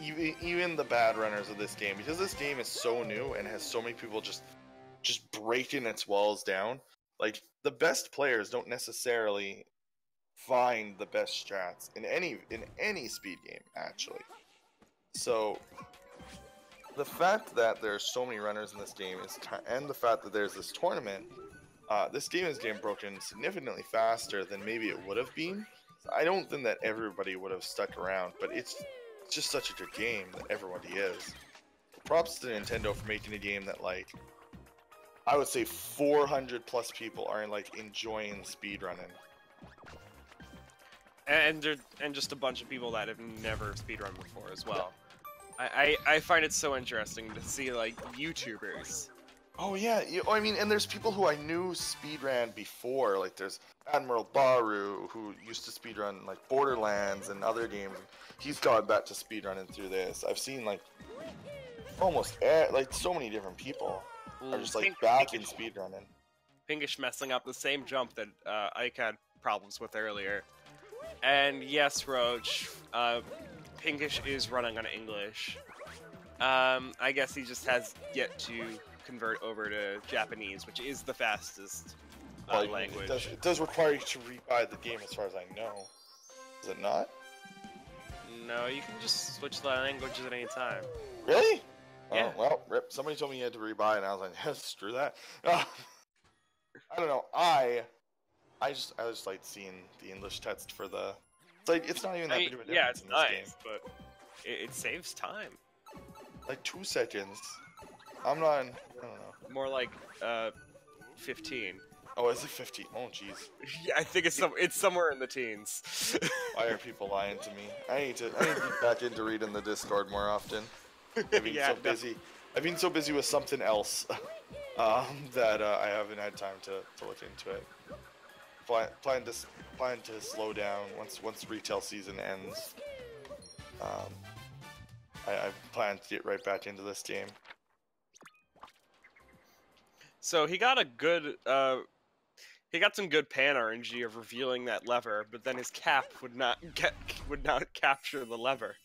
even the bad runners of this game, because this game is so new and has so many people just breaking its walls down. Like the best players don't necessarily find the best strats in any speed game actually. So the fact that there's so many runners in this game and the fact that there's this tournament. This game is getting broken significantly faster than maybe it would have been. I don't think that everybody would have stuck around, but it's just such a good game that everybody is. Props to Nintendo for making a game that, like, I would say 400 plus people are like enjoying speedrunning. And just a bunch of people that have never speedrun before as well. I find it so interesting to see like YouTubers. Oh yeah, I mean, and there's people who I knew speedran before, like there's Admiral Baru, who used to speedrun like Borderlands and other games. He's gone back to speedrunning through this. I've seen like almost like so many different people are just like back in speedrunning. Pinkish messing up the same jump that Ike had problems with earlier. And yes, Roach, Pinkish is running on English. I guess he just has yet to convert over to Japanese, which is the fastest language. It does require you to rebuy the game as far as I know. Is it not? No, you can just switch the languages at any time. Really? Yeah. Oh, well, rip. Somebody told me you had to rebuy, and I was like, screw that. I don't know. I just like seeing the English text for the. It's like it's not even that big of a difference yeah, it's in this nice, game. but it saves time. Like 2 seconds. I'm not. I don't know. More like 15. Oh, is it 50? Oh, jeez. Yeah, I think it's somewhere in the teens. Why are people lying to me? I need to get back into reading the Discord more often. I've been so busy. I've been so busy with something else that I haven't had time to look into it. Plan to slow down once retail season ends. I plan to get right back into this game. So he got a good he got some good pan RNG of revealing that lever, but then his cap would not capture the lever.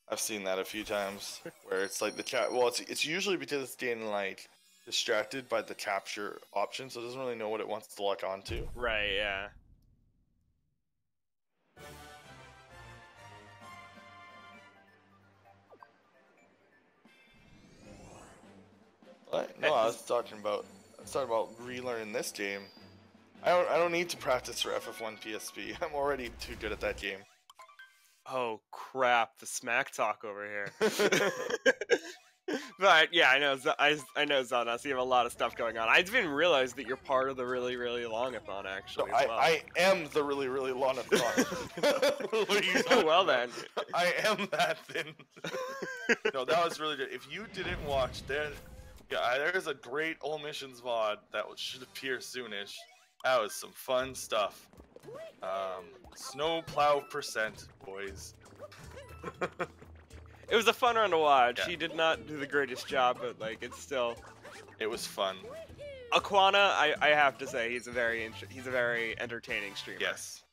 I've seen that a few times where it's like the cap. Well, it's usually because it's getting like distracted by the capture option, so it doesn't really know what it wants to lock onto. Right. Yeah. What? No, I was talking about relearning this game. I don't need to practice for FF1 PSP. I'm already too good at that game. Oh crap! The smack talk over here. But yeah, I know Zelda. So you have a lot of stuff going on. I didn't realize that you're part of the really, really longathon actually. No, I am the really, really long-a-thon. Well then, I am that thin. No, that was really good. If you didn't watch, there's a great All Missions VOD that should appear soonish. That was some fun stuff. Snowplow %, boys. it was a fun run to watch. Yeah. He did not do the greatest job, but like it was fun. Aquana, I have to say, he's a very entertaining streamer. Yes.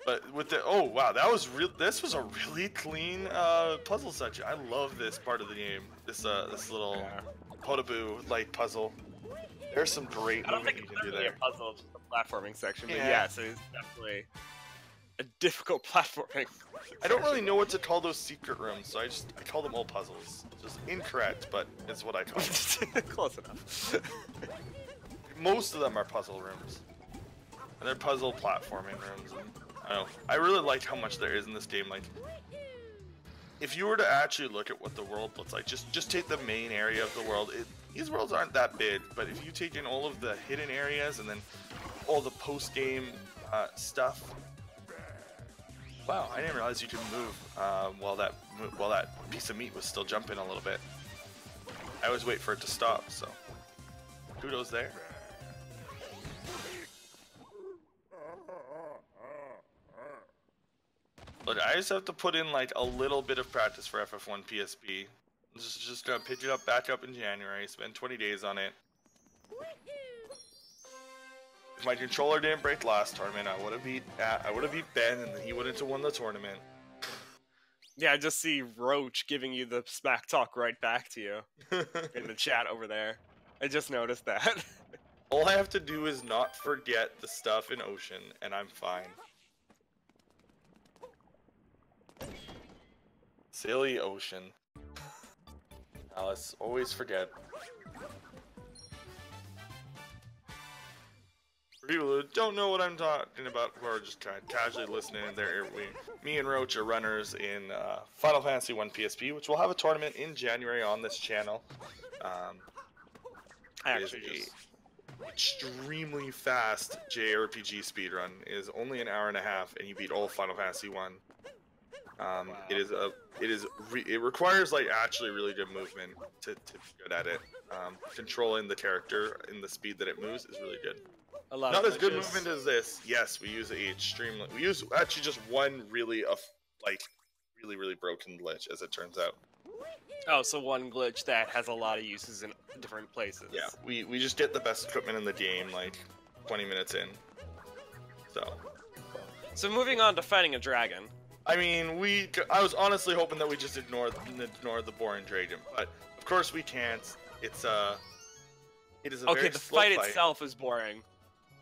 But with the this was a really clean puzzle section. I love this part of the game. This little Potaboo like puzzle. There's some great movement you can do there. A puzzle, just a platforming section, but yes, it's definitely a difficult platforming. I don't really know what to call those secret rooms, so I call them all puzzles. Just incorrect, but it's what I call them. Close enough. Most of them are puzzle rooms, and they're puzzle platforming rooms. And I don't know. I really like how much there is in this game. Like, if you were to actually look at what the world looks like, just take the main area of the world. These worlds aren't that big, but if you take in all of the hidden areas and then all the post-game stuff, wow! I didn't realize you could move while that piece of meat was still jumping a little bit. I always wait for it to stop. So, kudos there. Look, I just have to put in like a little bit of practice for FF1 PSP. Just gonna pick it back up in January. Spend 20 days on it. If my controller didn't break last tournament, I would have beat Ben, and then he wouldn't have won the tournament. Yeah, I just see Roach giving you the smack talk right back to you in the chat over there. I just noticed that. All I have to do is not forget the stuff in Ocean, and I'm fine. Silly Ocean. Let's always forget. For people who don't know what I'm talking about, who are just kind of casually listening, me and Roach are runners in Final Fantasy 1 PSP, which will have a tournament in January on this channel. Extremely fast JRPG speedrun. It is only an hour and a half, and you beat all Final Fantasy 1. It requires like actually really good movement to be good at it. Controlling the character in the speed that it moves is really good. Not as good movement as this. Yes, we use we use actually just one really really broken glitch, as it turns out. Oh, so one glitch that has a lot of uses in different places. Yeah, we just get the best equipment in the game like 20 minutes in. So moving on to fighting a dragon. I mean, I was honestly hoping that we just ignore the boring dragon, but of course we can't. It is a okay. Very The slow fight itself is boring.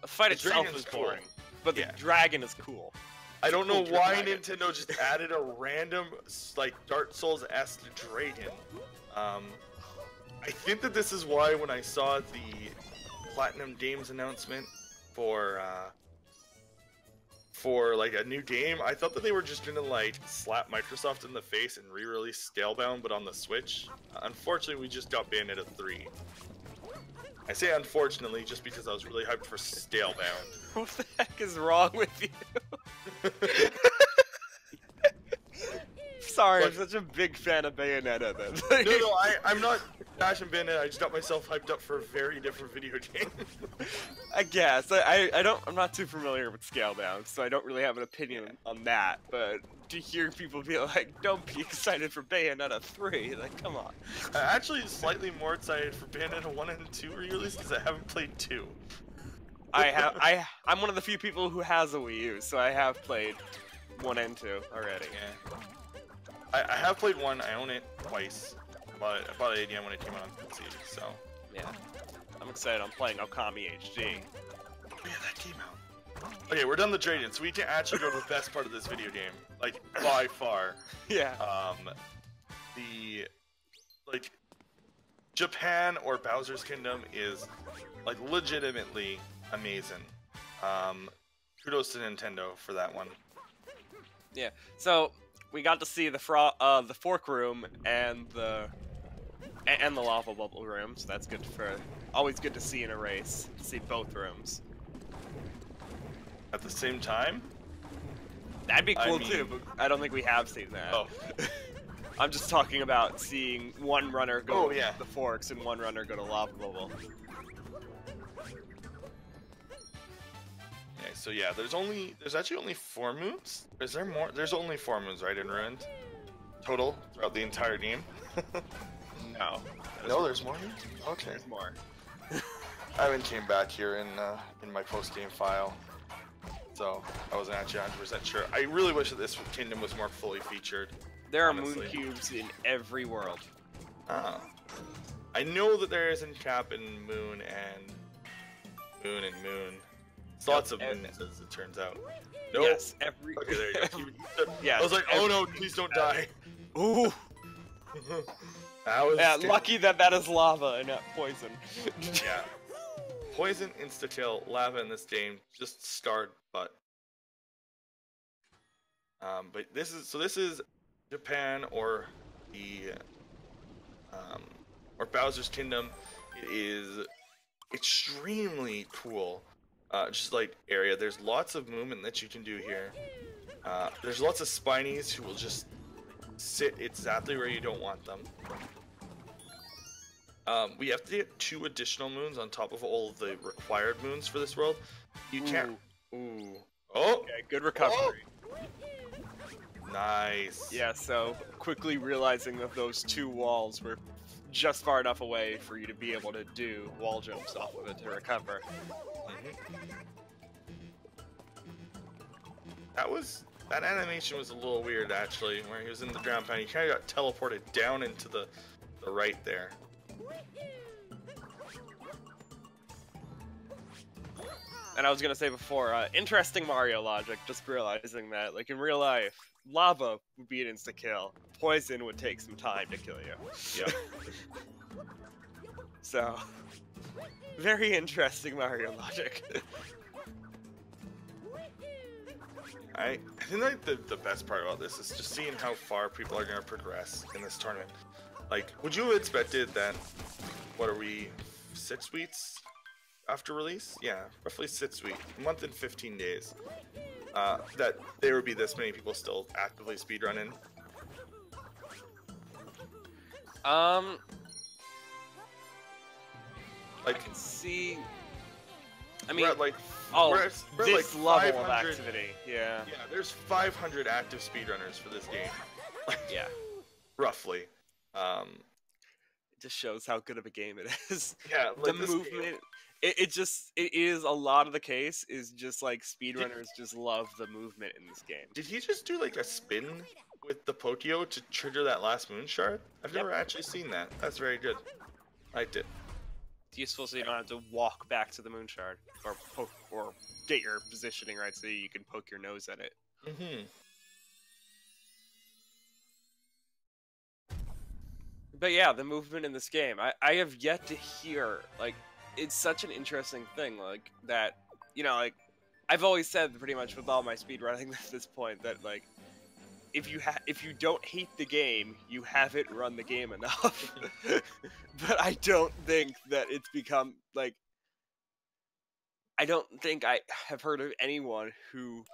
The fight itself is boring, but the dragon is cool. I don't know Cool why dragon. Nintendo just added a random, like, Dark Souls-esque dragon. I think that this is why when I saw the Platinum Games announcement for like a new game, I thought that they were just gonna like slap Microsoft in the face and re-release Scalebound, but on the Switch. Unfortunately, we just got Bayonetta 3. I say unfortunately just because I was really hyped for Scalebound. What the heck is wrong with you? Sorry, I'm such a big fan of Bayonetta then. No, I'm not bashing Bayonetta. I just got myself hyped up for a very different video game. I guess. I'm not too familiar with Scalebound, so I don't really have an opinion on that, but to hear people be like, don't be excited for Bayonetta 3, like, come on. I'm actually slightly more excited for Bayonetta 1 and 2 re-release because I haven't played 2. I'm one of the few people who has a Wii U, so I have played 1 and 2 already. Yeah. I have played 1, I own it twice. I bought it again when it came out on PC, so. Yeah. I'm excited, I'm playing Okami HD. Oh yeah, that came out. Okay, we're done the trading, so we can actually go to the best part of this video game. Like, by far. Yeah. Like, Japan or Bowser's Kingdom is, like, legitimately amazing. Kudos to Nintendo for that one. Yeah, so we got to see the fork room and the lava bubble room, so that's good for always good to see in a race. To see both rooms at the same time. That'd be cool too, but I don't think we have seen that. Oh. I'm just talking about seeing one runner go to the forks and one runner go to lava bubble. Okay, so yeah, there's actually only 4 moons. Is there more? There's only 4 moons, right, in Ruined? Total throughout the entire game. No. There's more. Okay. There's more. I haven't came back here in my post-game file, so I wasn't actually 100% sure. I really wish that this kingdom was more fully featured. There are honestly. moon cubes in every world. Ah. I know that there is in Cap and Moon and Moon and Moon. It's lots of moons, as it turns out. Nope. Yes, every. Okay, there you go. Yeah. I was like, oh no, please don't die. Ooh. That was lucky that is lava and not poison. Yeah. Poison, insta-kill, lava in this game, just start, but this is Japan or the or Bowser's Kingdom. It is extremely cool. Just like area. There's lots of movement that you can do here. There's lots of Spinies who will just sit exactly where you don't want them. We have to get 2 additional moons on top of all of the required moons for this world. You can't. Ooh. Oh. Okay, good recovery. Oh. Nice. Yeah. So quickly realizing that those 2 walls were just far enough away for you to be able to do wall jumps off of it to recover. That animation was a little weird actually, where he was in the ground pound. He kind of got teleported down into the right there. And I was gonna say before, interesting Mario logic. Just realizing that, like in real life, lava would be an insta kill. Poison would take some time to kill you. Yep. So, very interesting Mario logic. I think like the best part about this is just seeing how far people are going to progress in this tournament. Like, would you have expected that, what are we, 6 weeks after release? Yeah, roughly 6 weeks, a month and 15 days. That there would be this many people still actively speedrunning? I can see. I mean, we're at like, this like level of activity, yeah. Yeah, there's 500 active speedrunners for this game. Yeah. Roughly. It just shows how good of a game it is. Yeah, the like movement. It is a lot of the case is just like speedrunners just love the movement in this game. Did he just do like a spin with the Pokio to trigger that last moon shard? I've never actually seen that. That's very good. I liked it. It's useful so you don't have to walk back to the moon shard or get your positioning right so you can poke your nose at it. Mm-hmm. But yeah, the movement in this game, I have yet to hear, like, it's such an interesting thing, like, that, you know, like, I've always said pretty much with all my speedrunning at this point that, like, if you don't hate the game, you haven't run the game enough. But I don't think that it's become, like, I don't think I have heard of anyone who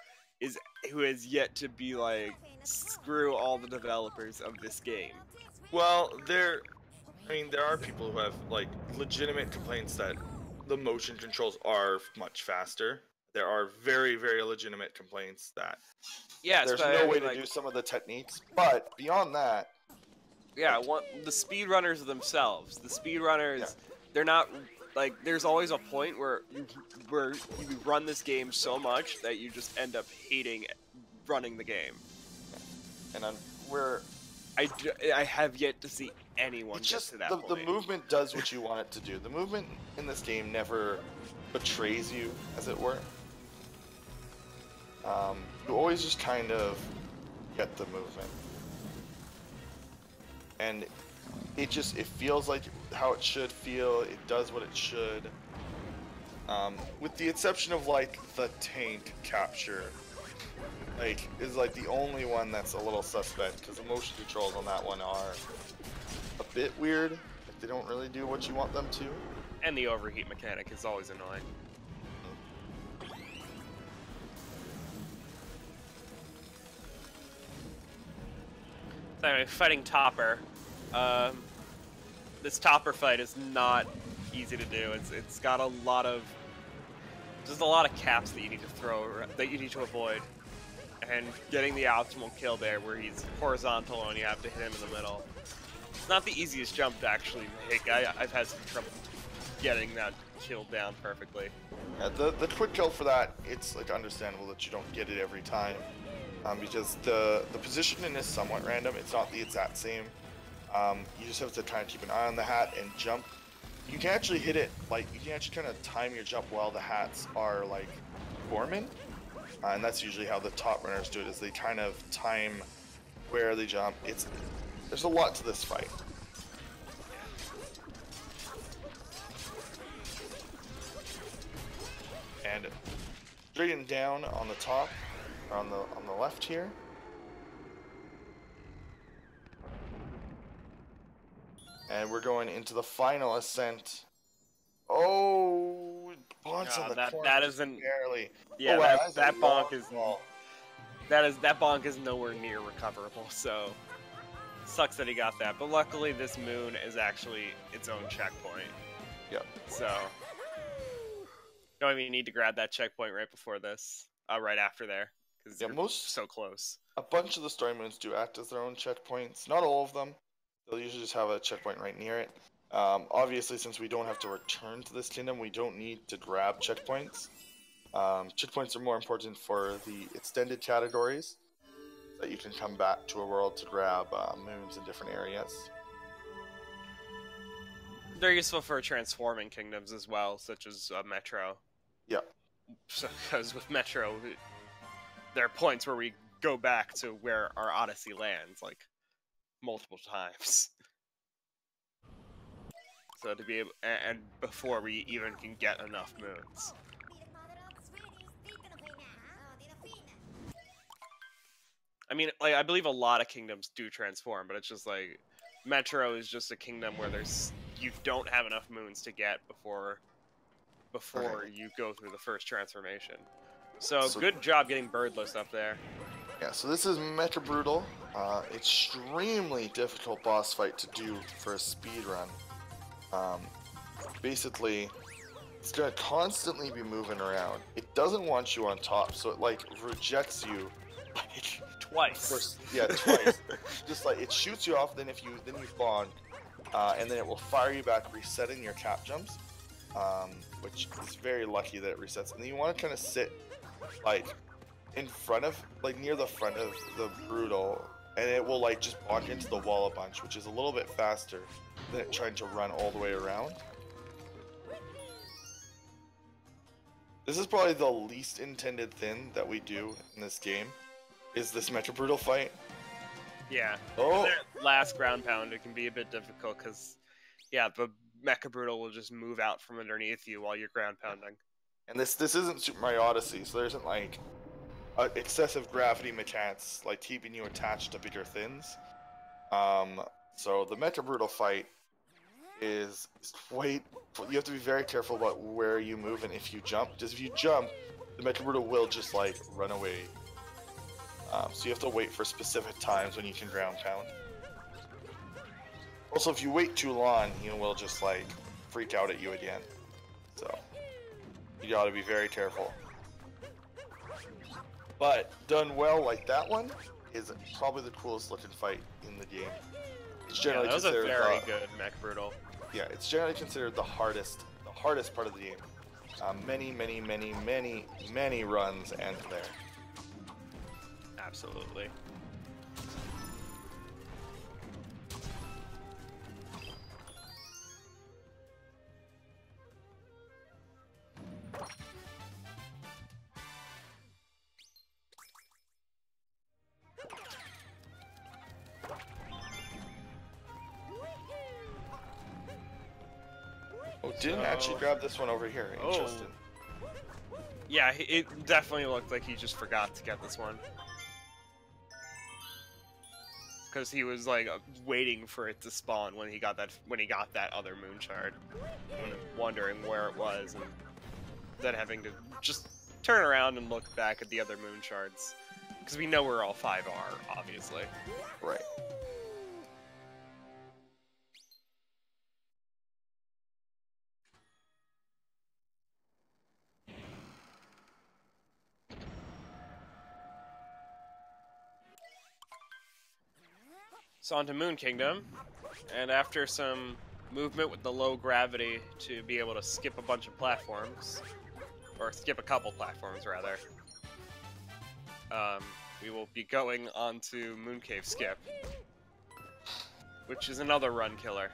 has yet to be like, screw all the developers of this game. Well, I mean, there are people who have like legitimate complaints that the motion controls are much faster. There are very, very legitimate complaints that Yes, there's but no I way mean, to like, do some of the techniques. But beyond that, yeah, like, the speedrunners themselves, the speedrunners, yeah. they're not like. There's always a point where you run this game so much that you just end up hating running the game. And we're I have yet to see anyone it's get just to that the point. movement does what you want it to do. The movement in this game never betrays you, as it were. You always just kind of get the movement, and it feels like how it should feel. It does what it should, with the exception of like the tank capture. Like, is like the only one that's a little suspect, because the motion controls on that one are a bit weird. Like, they don't really do what you want them to. And the overheat mechanic is always annoying. So anyway, fighting Topper. This Topper fight is not easy to do. It's got a lot of caps that you need to throw, that you need to avoid, and getting the optimal kill there, where he's horizontal and you have to hit him in the middle. It's not the easiest jump to actually make. I've had some trouble getting that kill down perfectly. Yeah, the quick kill for that, it's like understandable that you don't get it every time, because the positioning is somewhat random. It's not the exact same. You just have to kind of keep an eye on the hat and jump. You can actually hit it, like, you can actually kind of time your jump while the hats are like forming, and that's usually how the top runners do it, is they kind of time where they jump. There's a lot to this fight. And straighten down on the top, or on the left here. And we're going into the final ascent. Oh, bonks on the corner. That isn't barely. Yeah, oh, wow, that bonk is ball. that bonk is nowhere near recoverable. So sucks that he got that. But luckily, this moon is actually its own checkpoint. Yep. So don't even need to grab that checkpoint right before this, right after there, because you're so close. A bunch of the story moons do act as their own checkpoints. Not all of them. They'll usually just have a checkpoint right near it. Obviously, since we don't have to return to this kingdom, we don't need to grab checkpoints. Checkpoints are more important for the extended categories, so that you can come back to a world to grab moons in different areas. They're useful for transforming kingdoms as well, such as Metro. Yeah. So, because with Metro, there are points where we go back to where our Odyssey lands, like, multiple times. So to be able, and before we even can get enough moons. I mean, like, I believe a lot of kingdoms do transform, but it's just like, Metro is just a kingdom where you don't have enough moons to get before you go through the first transformation. So good job getting Birdless up there. Yeah, so this is Metro Brutal. Extremely difficult boss fight to do for a speed run. Basically, it's gonna constantly be moving around. It doesn't want you on top, so it like rejects you like twice. Twice. Just like it shoots you off, then you spawn, and then it will fire you back, resetting your cap jumps, which is very lucky that it resets. And then you want to kind of sit like in front of, like near the front of the Brutal, and it will like just bonk into the wall a bunch, which is a little bit faster than it trying to run all the way around. This is probably the least intended thing that we do in this game. is this Metro Brutal fight. Yeah. Oh. That last ground pound, it can be a bit difficult because, yeah, the Mecha Brutal will just move out from underneath you while you're ground pounding. And this isn't Super Mario Odyssey, so there isn't like excessive gravity mechanics like keeping you attached to bigger things. So the Metro Brutal fight is you have to be very careful about where you move and if you jump. Because if you jump, the Metro Brutal will just like run away. So you have to wait for specific times when you can ground pound. Also, if you wait too long, he will just like freak out at you again. So you gotta be very careful. But done well like that one is probably the coolest looking fight in the game. It's generally that was a considered very good Mech Brutal. Yeah, it's generally considered the hardest part of the game. Many runs end there. Absolutely. Oh, didn't actually grab this one over here. Interesting. Yeah, it definitely looked like he just forgot to get this one. Because he was like waiting for it to spawn when he got that other moon shard, wondering where it was, and then having to just turn around and look back at the other moon shards, because we know where all 5 are, obviously. Right. So on to Moon Kingdom, and after some movement with the low gravity to be able to skip a bunch of platforms, or skip a couple platforms rather, we will be going on to Moon Cave Skip, which is another run killer.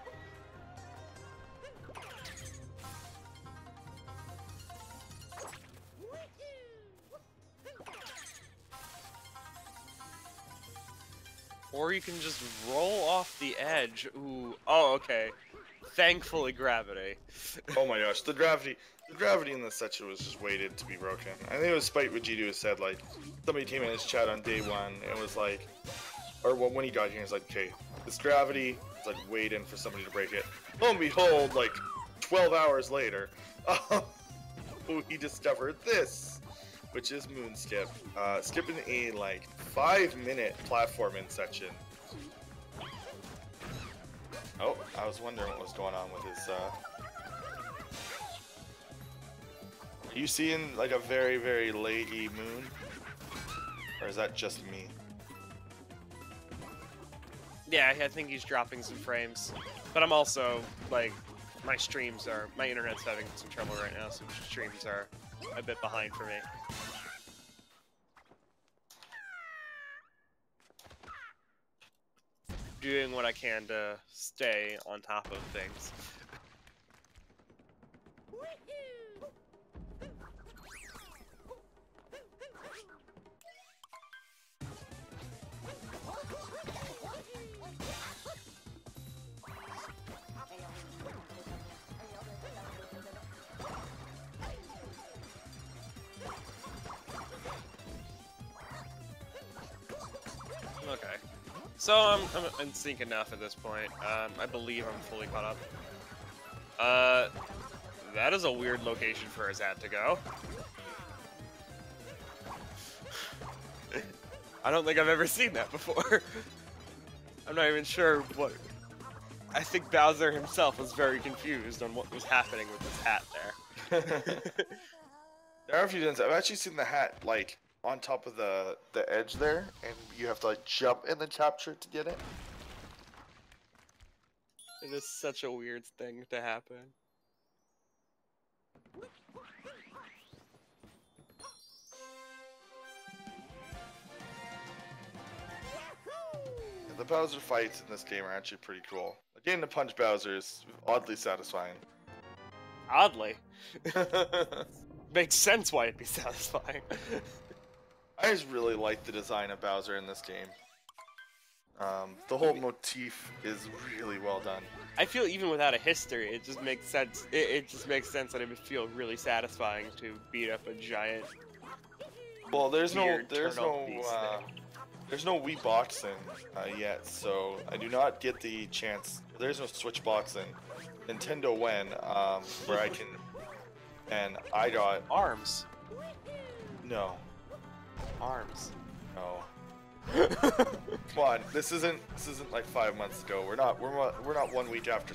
Or you can just roll off the edge. Ooh. Oh, okay. Thankfully, gravity. Oh my gosh, the gravity in this section was just waited to be broken. I think it was Spite Vegeta who said, like, somebody came in his chat on day one and was like, or when he got here, he was like, okay, this gravity is like waiting for somebody to break it. Lo and behold, like 12 hours later, he discovered this, which is Moon Skip. Skipping a like 5-minute platforming section. Oh, I was wondering what was going on with his, Are you seeing like a very, very laggy moon? Or is that just me? Yeah, I think he's dropping some frames. But I'm also, like, my internet's having some trouble right now, so streams are a bit behind for me. Doing what I can to stay on top of things. Okay. So I'm in sync enough at this point. I believe I'm fully caught up. That is a weird location for his hat to go. I don't think I've ever seen that before. I'm not even sure what... I think Bowser himself was very confused on what was happening with his hat there. There are a few things. I've actually seen the hat, like, on top of the edge there, and you have to, like, jump and then capture it to get it. It is such a weird thing to happen. The Bowser fights in this game are actually pretty cool. Getting to punch Bowser is oddly satisfying. Oddly. Makes sense why it'd be satisfying. I just really like the design of Bowser in this game. The whole motif is really well done. I feel even without a history, it just makes sense. It just makes sense that it would feel really satisfying to beat up a giant. Well, there's no weird turtle beast thing. there's no Wii boxing yet, so I do not get the chance. There's no Switch boxing. Nintendo when where I can, and I got Arms. no. Arms. No. Come on, this isn't like 5 months ago. We're not 1 week after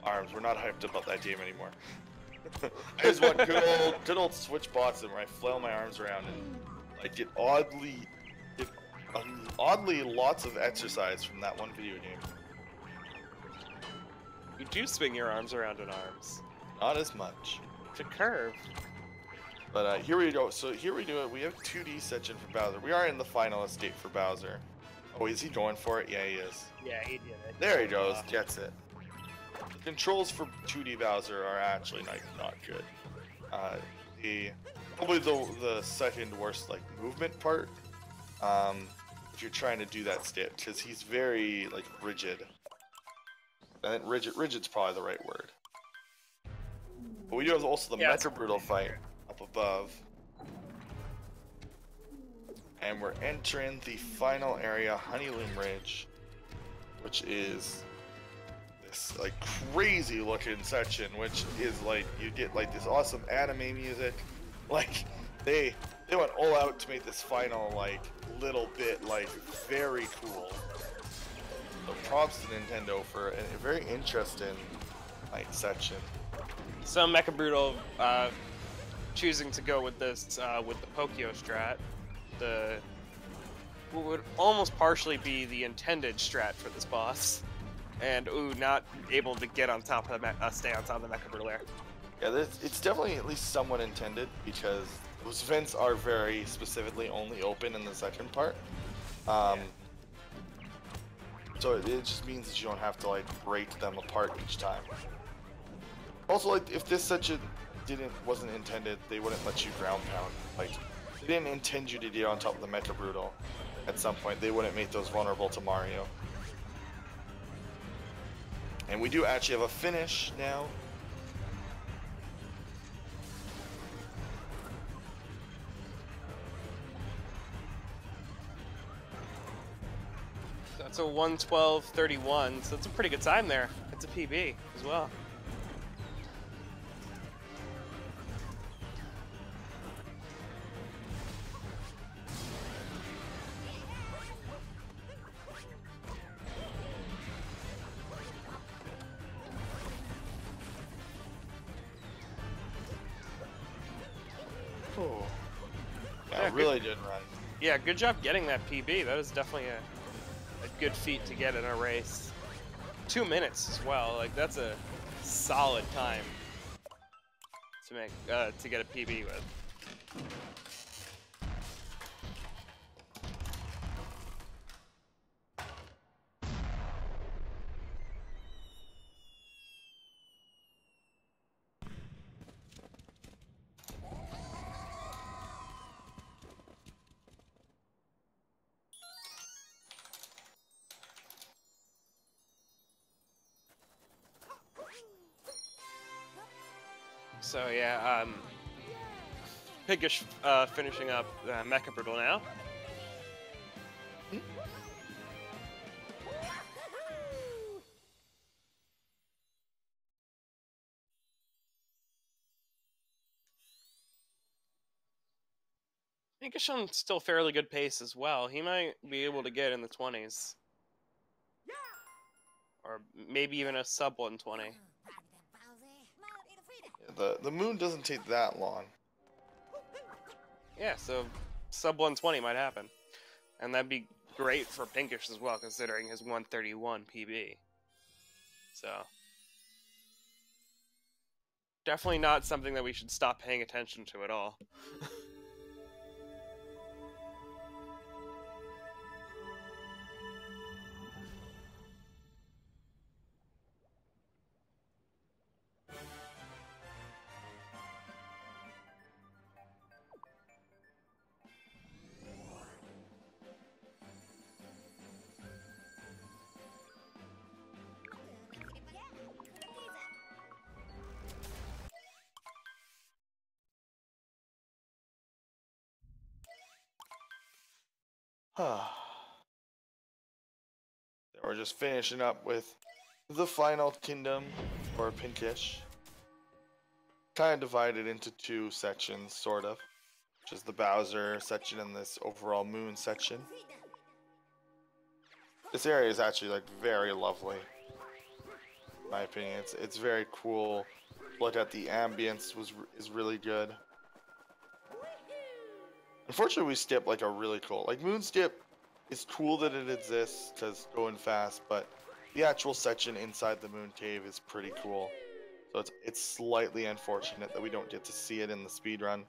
ARMS. We're not hyped about that game anymore. I just want good old Switch boxing where I flail my arms around and I get oddly lots of exercise from that one video game. You do swing your arms around in ARMS. Not as much. It's a curve. But here we go. So here we do it. We have 2D section for Bowser. We are in the final estate for Bowser. Oh, is he going for it? Yeah, he is. Yeah, he did it. There he goes. Gets it. The controls for 2D Bowser are actually not good. Probably the second worst like movement part. If you're trying to do that step, because he's very like rigid. I think rigid's probably the right word. But we do have also the Mecha Brutal fight up above. And we're entering the final area, Honeyloom Ridge, which is this like crazy looking section, which is like you get like this awesome anime music. Like they went all out to make this final like little bit like very cool. So props to Nintendo for a very interesting like section. So Mecha Brutal choosing to go with this with the Pokio strat, what would almost partially be the intended strat for this boss, and not able to get on top of the stay on top of the Mecha Brutal there. Yeah, it's definitely at least somewhat intended because those vents are very specifically only open in the second part. So it just means that you don't have to like break them apart each time. Also, like if this section wasn't intended, they wouldn't let you ground pound. Like they didn't intend you to get on top of the Mecha Brutal. At some point, they wouldn't make those vulnerable to Mario. And we do actually have a finish now. That's a 1:12:31, so that's a pretty good time there. It's a PB as well. Oh. Yeah, really good run. Yeah, good job getting that PB. That is definitely a good feat to get in a race. 2 minutes as well. Like that's a solid time to make to get a PB with. So yeah, Pinkish finishing up Mecha Brutal now. Pinkish on still fairly good pace as well. He might be able to get in the 20s. Or maybe even a sub 120. The moon doesn't take that long. Yeah, so sub 120 might happen. And that'd be great for Pinkish as well, considering his 131 PB. So definitely not something that we should stop paying attention to at all. We're just finishing up with the final kingdom, or Pinkish. Kind of divided into two sections, sort of. Which is the Bowser section and this overall Moon section. This area is actually like very lovely, in my opinion. It's very cool. Look at the ambience is really good. Unfortunately, we skipped like a really cool, like Moon Skip is cool that it exists because going fast, but the actual section inside the Moon Cave is pretty cool. So it's slightly unfortunate that we don't get to see it in the speedrun.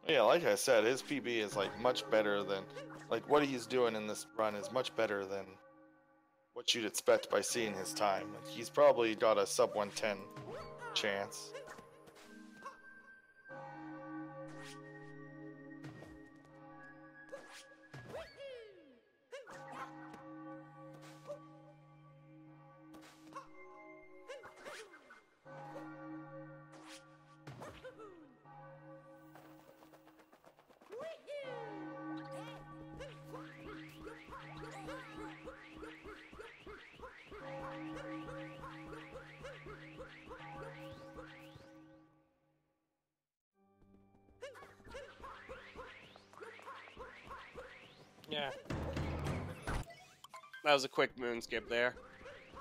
Yeah, like I said, his PB is like much better than, like what he's doing in this run is much better than what you'd expect by seeing his time. Like, he's probably got a sub 110 chance. Yeah. That was a quick moon skip there.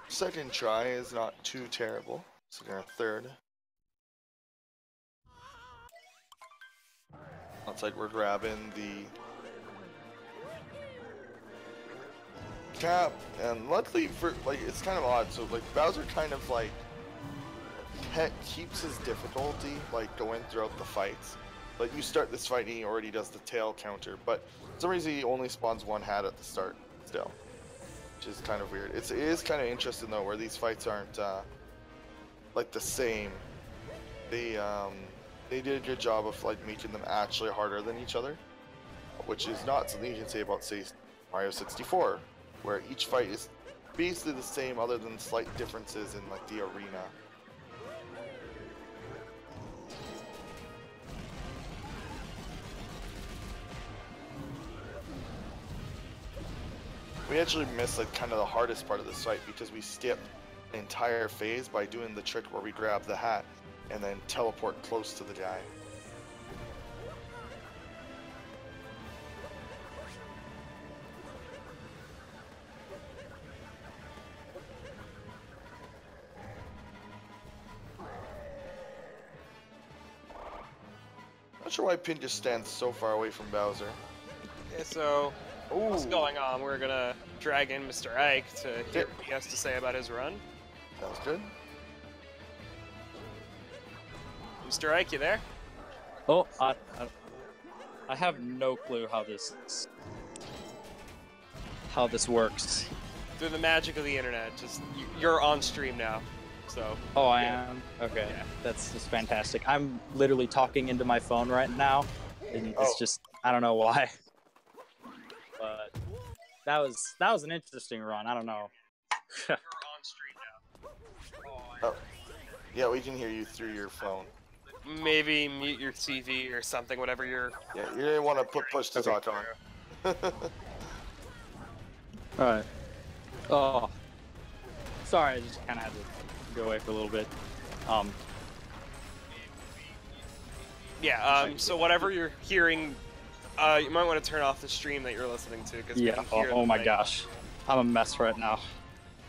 Second try is not too terrible. So our third. Looks like we're grabbing the cap, and luckily for like it's kind of odd. So like Bowser kind of like keeps his difficulty like going throughout the fights. Like you start this fight and he already does the tail counter, but for some reason he only spawns one hat at the start still, which is kind of weird. It is kind of interesting though, where these fights aren't like the same. They did a good job of like making them actually harder than each other, which is not something you can say about say Mario 64, where each fight is basically the same other than slight differences in like the arena. We actually missed like kind of the hardest part of this fight because we skipped an entire phase by doing the trick where we grab the hat and then teleport close to the guy. Not sure why Pinkish stands so far away from Bowser. Okay, so what's going on? We're gonna drag in Mr. Ike to hear what he has to say about his run. Sounds good. Mr. Ike, you there? Oh, I have no clue how this works. Through the magic of the internet, just you're on stream now. So. Oh, I am? Okay, yeah. That's just fantastic. I'm literally talking into my phone right now, and it's just, I don't know why. But that was an interesting run. I don't know. You're on stream now. Oh, yeah, we can hear you through your phone. Maybe mute your TV or something, whatever you're... Yeah, you didn't want to push the talk on. Alright. Oh. Sorry, I just kind of had to go away for a little bit. Yeah, so whatever you're hearing, you might want to turn off the stream that you're listening to. Cause yeah, oh my gosh. I'm a mess right now.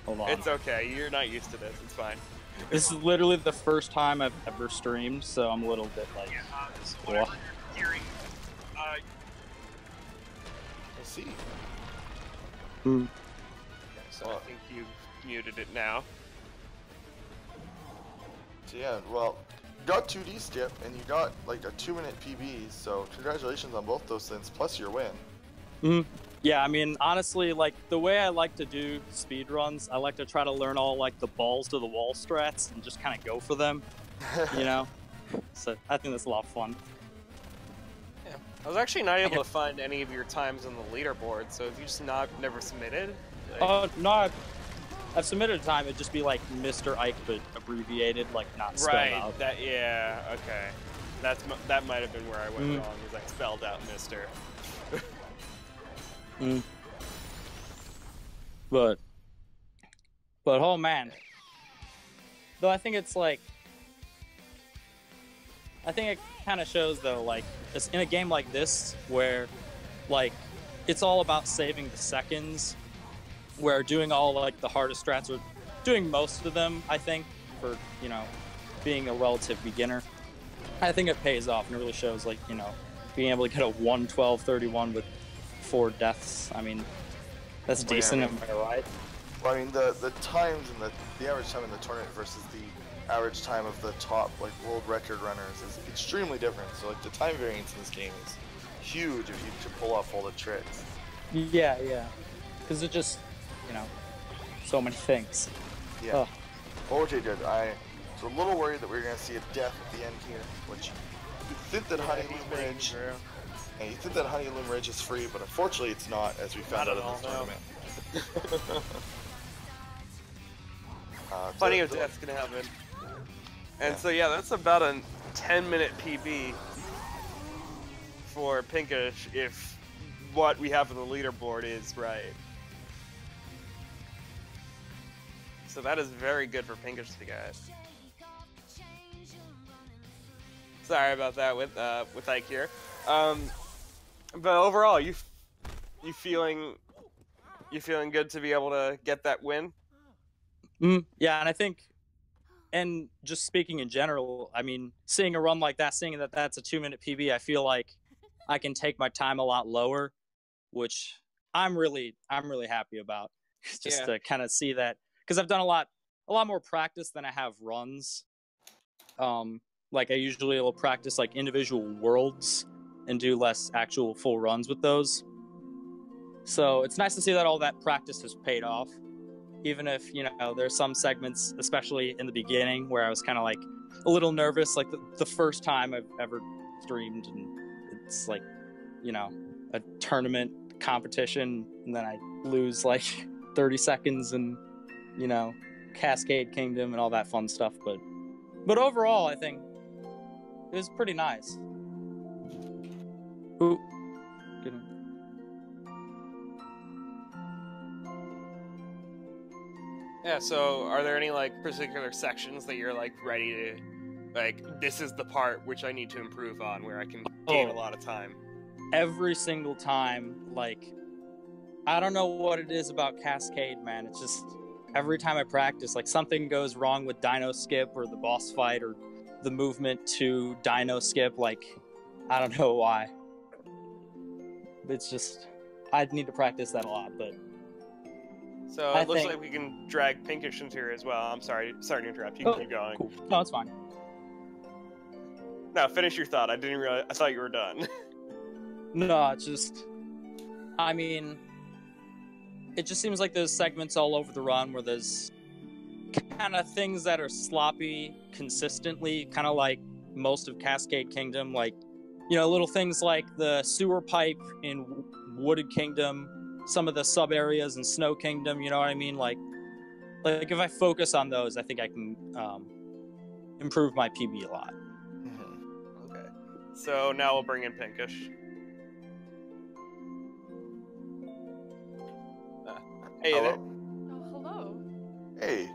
Hold on. It's okay, you're not used to this, it's fine. This is literally the first time I've ever streamed, so I'm a little bit like... Yeah, so whatever you're hearing, Let's see. Hmm. So I think you've muted it now. So yeah, well, you got 2D skip, and you got like a 2-minute PB, so congratulations on both those things, plus your win. Yeah, I mean, honestly, like, the way I like to do speed runs, I like to try to learn all, like, the balls to the wall strats and just kind of go for them, you know? So I think that's a lot of fun. Yeah. I was actually not able to find any of your times on the leaderboard, so if you just never submitted? Like... Oh, no, I've submitted a time, it'd just be, like, Mr. Ike, but abbreviated, like, not spelled out. Right, yeah, okay. That might have been where I went wrong, is I spelled out Mr. But oh man, though I think it's like, I think it kind of shows though, like, it's in a game like this where, like, it's all about saving the seconds, where doing all, like, the hardest strats, or doing most of them, I think, for, you know, being a relative beginner, I think it pays off and it really shows, like, you know, being able to get a 1:12:31 with 4 deaths. I mean, that's decent, am I right? Well, I mean, the times and the average time in the tournament versus the average time of the top, like, world record runners is extremely different. So, like, the time variance in this game is huge if you can pull off all the tricks. Yeah, because it just, you know, so many things. Yeah. OJ did. I was a little worried that we were going to see a death at the end here, which you'd think that Honeyloom Ridge. And you think that Honeyloom Ridge is free, but unfortunately it's not, as we found out in this tournament. Plenty of deaths can happen. And so yeah, that's about a 10-minute PB for Pinkish if what we have on the leaderboard is right. So that is very good for Pinkish to get. Sorry about that with Ike here. But overall, you feeling good to be able to get that win? Yeah, and I think, and just speaking in general, I mean, seeing a run like that, seeing that that's a 2-minute PB, I feel like I can take my time a lot lower, which I'm really happy about. Just to kind of see that, because I've done a lot more practice than I have runs. Like I usually will practice like individual worlds and do less actual full runs with those. So it's nice to see that all that practice has paid off. Even if, you know, there's some segments, especially in the beginning, where I was kind of like a little nervous, like the first time I've ever streamed, and it's like, you know, a tournament competition, and then I lose like 30 seconds and, you know, Cascade Kingdom and all that fun stuff. But overall, I think it was pretty nice. Ooh. Good. Yeah, so are there any like particular sections that you're like ready to, like, this is the part which I need to improve on, where I can gain a lot of time? Every single time, like, I don't know what it is about Cascade, man. It's just every time I practice, like, something goes wrong with Dino Skip or the boss fight or the movement to Dino Skip. Like, I don't know why. It's just, I'd need to practice that a lot, but... So it looks like we can drag Pinkish into here as well. I'm sorry to interrupt. You can keep going. Cool. No, it's fine. No, finish your thought. I didn't realize. I thought you were done. No, it's just, I mean, it just seems like there's segments all over the run where there's kind of things that are sloppy consistently, kind of like most of Cascade Kingdom, like, you know, little things like the sewer pipe in Wooded Kingdom, some of the sub areas in Snow Kingdom, you know what I mean? Like if I focus on those, I think I can improve my PB a lot. Mm-hmm. Okay. So now we'll bring in Pinkish. Hey hello. there. Oh, hello. Hey.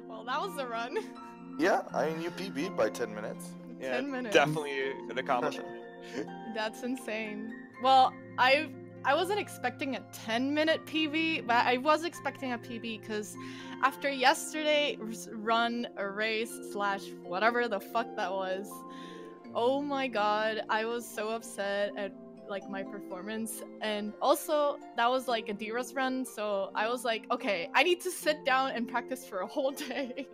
Well, that was a run. Yeah, I mean, you PB'd by 10 minutes. Yeah, 10 minutes. Definitely an accomplishment. That's insane. Well, I wasn't expecting a 10-minute PB, but I was expecting a PB because after yesterday's run, a race / whatever the fuck that was, oh my god, I was so upset at like my performance. And also that was like a D-Rus run, so I was like, okay, I need to sit down and practice for a whole day.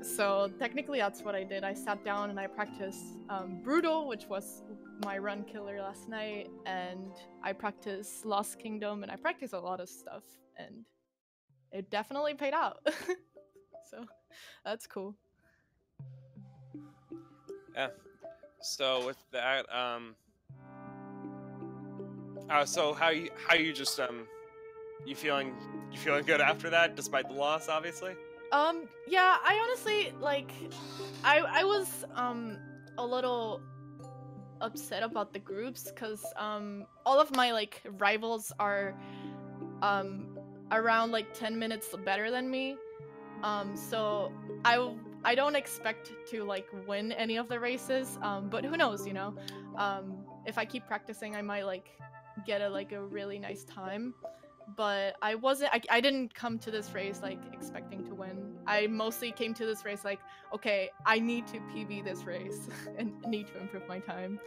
So technically that's what I did. I sat down and I practiced Brutal, which was my run killer last night, and I practiced Lost Kingdom, and I practiced a lot of stuff, and it definitely paid out. So that's cool. Yeah. So with that, so how you just you feeling good after that, despite the loss, obviously? Yeah, I honestly like I was a little upset about the groups because all of my like rivals are around like 10 minutes better than me. So I don't expect to like win any of the races. But who knows, you know? If I keep practicing, I might like get a really nice time. But I didn't come to this race like expecting to win. I mostly came to this race like, okay, I need to PB this race and need to improve my time.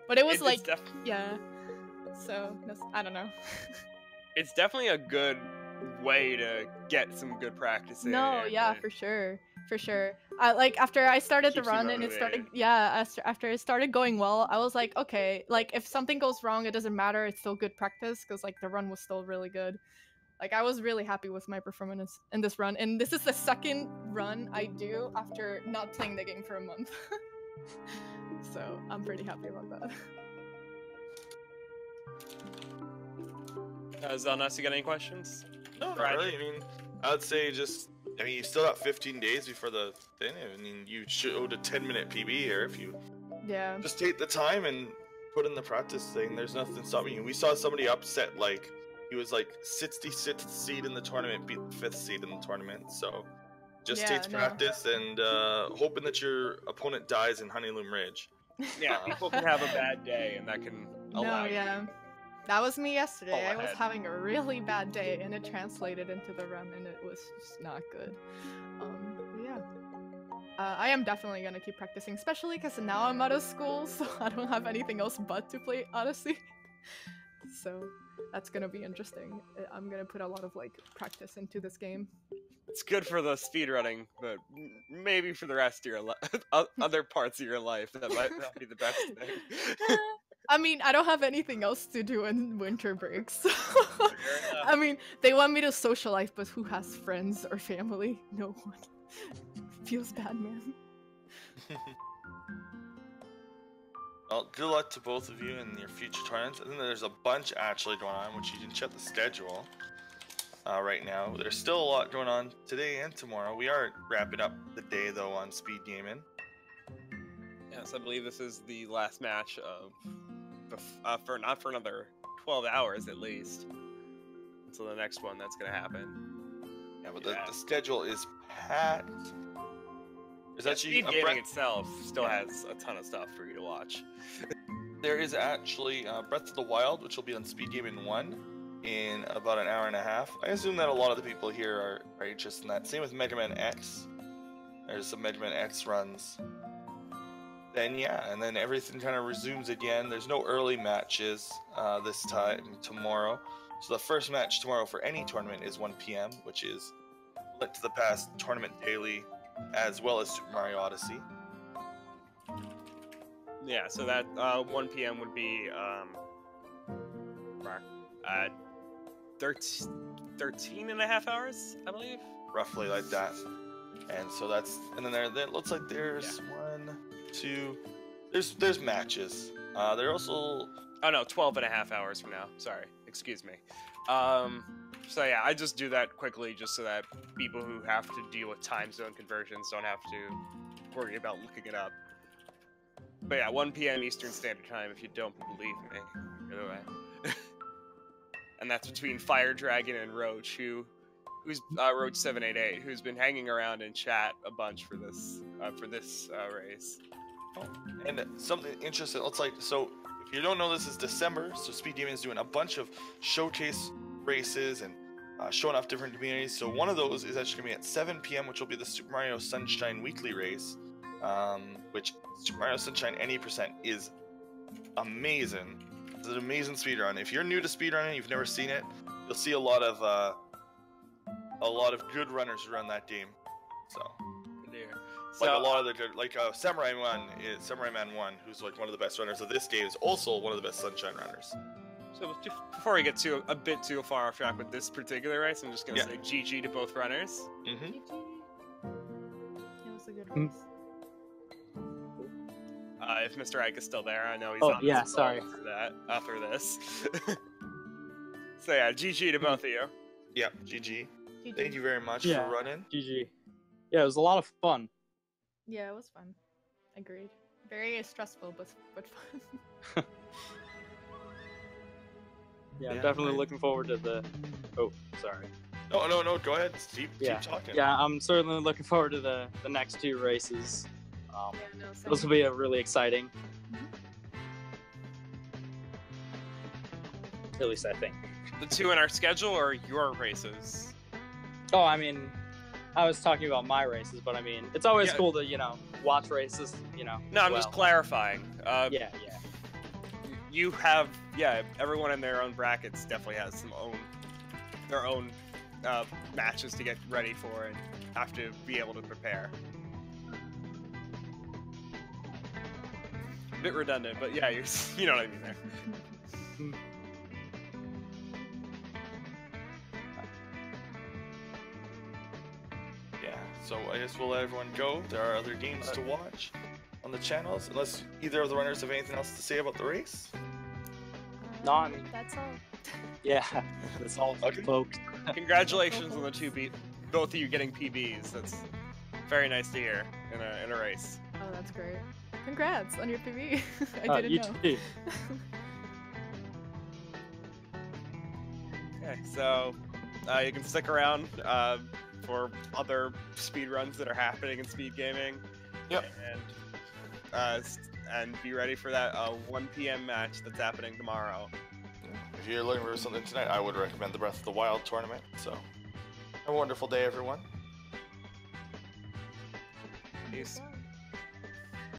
But it was yeah. So I don't know. It's definitely a good way to get some good practice in. No, yeah, for sure. For sure. Like after I started the Keeps you run and it started, motivated. yeah, after it started going well, I was like, okay, like if something goes wrong, it doesn't matter. It's still good practice because like the run was still really good. Like I was really happy with my performance in this run, and this is the second run I do after not playing the game for a month. So I'm pretty happy about that. Zelnas, you got any questions? No, not Right. really. I mean, I would say you still got 15 days before the thing. I mean, you showed a 10-minute PB here. If you Yeah. just take the time and put in the practice thing, there's nothing stopping you. We saw somebody upset, like, he was like 66th seed in the tournament, beat the 5th seed in the tournament. So just Yeah, take no. practice and hoping that your opponent dies in Honeyloom Ridge. Yeah, people can have a bad day, and that can allow No, you. yeah. That was me yesterday. Pull I was ahead. having a really bad day, and it translated into the run, and it was just not good. Yeah. I am definitely gonna keep practicing, especially because now I'm out of school, so I don't have anything else but to play Odyssey. So that's gonna be interesting. I'm gonna put a lot of like practice into this game. It's good for the speedrunning, but maybe for the rest of your other parts of your life, that might not be the best thing. I mean, I don't have anything else to do in winter breaks. So I mean, they want me to socialize, but who has friends or family? No one. Feels bad, man. Well, good luck to both of you in your future tournaments. I think there's a bunch actually going on, which you can check the schedule right now. There's still a lot going on today and tomorrow. We are wrapping up the day though on Speed Gaming. Yes, I believe this is the last match of for not for another 12 hours at least until the next one that's gonna happen. Yeah, but the schedule is packed. There's actually Speed Gaming itself still has a ton of stuff for you to watch. There is actually Breath of the Wild, which will be on Speed Gaming 1 in about an hour and a half. I assume that a lot of the people here are interested in that. Same with Mega Man X. There's some Mega Man X runs. Then yeah, and then everything kind of resumes again. There's no early matches this time tomorrow. So the first match tomorrow for any tournament is 1 p.m., which is Lit to the Past Tournament Daily, as well as Super Mario Odyssey. Yeah, so that 1 p.m. would be 13 and a half hours, I believe. Roughly like that. And so that's, and then it looks like there's 1, 2, there's matches. There also, oh no, 12 and a half hours from now. Sorry, excuse me. So yeah, I just do that quickly just so that people who have to deal with time zone conversions don't have to worry about looking it up. But yeah, 1 p.m. Eastern Standard Time if you don't believe me. Either way. And that's between Fire Dragon and Roach, who's Roach 788, who's been hanging around in chat a bunch for this race. oh, and something interesting. Looks like, so if you don't know, this is December, so Speed Gaming is doing a bunch of showcase races and showing off different communities. So one of those is actually going to be at 7 p.m., which will be the Super Mario Sunshine Weekly Race, which Super Mario Sunshine any percent is amazing. It's an amazing speedrun. If you're new to speedrunning, you've never seen it, you'll see a lot of good runners who run that game. So. So, like a lot of the like Samurai Man 1, who's like one of the best runners of this game, is also one of the best Sunshine runners. So before we get a bit too far off track with this particular race, I'm just gonna say GG to both runners. Mm-hmm. GG. It was a good race. If Mr. Ike is still there, I know he's Oh, on yeah, this sorry. call for that after this. So yeah, GG to both of you. Yeah, GG. GG. Thank you very much Yeah. for running. GG. Yeah, it was a lot of fun. Yeah, it was fun. Agreed. Very stressful, but fun. Yeah, I'm Yeah, definitely right. looking forward to the. Oh, sorry. No, go ahead. Keep Yeah. talking. Yeah, I'm certainly looking forward to the next 2 races. Yeah, no, same. Those will be really exciting. At least I think. The 2 in our schedule or your races? Oh, I mean, I was talking about my races, but I mean, it's always Yeah. cool to watch races. No, I'm just clarifying. Yeah. You have, everyone in their own brackets definitely has their own matches to get ready for and have to be able to prepare. A bit redundant, but yeah, you know what I mean there. Yeah, so I guess we'll let everyone go. There are other games to watch on the channels, unless either of the runners have anything else to say about the race. No, I mean, That's all. yeah, that's all, Okay. folks. Congratulations on the 2 both of you getting PBs. That's very nice to hear in a race. Oh, that's great. Congrats on your PB. I didn't You know. too. Okay, so you can stick around for other speed runs that are happening in speed gaming. Yep. And be ready for that 1 p.m. match that's happening tomorrow. If you're looking for something tonight, I would recommend the Breath of the Wild tournament. So, have a wonderful day, everyone. Peace.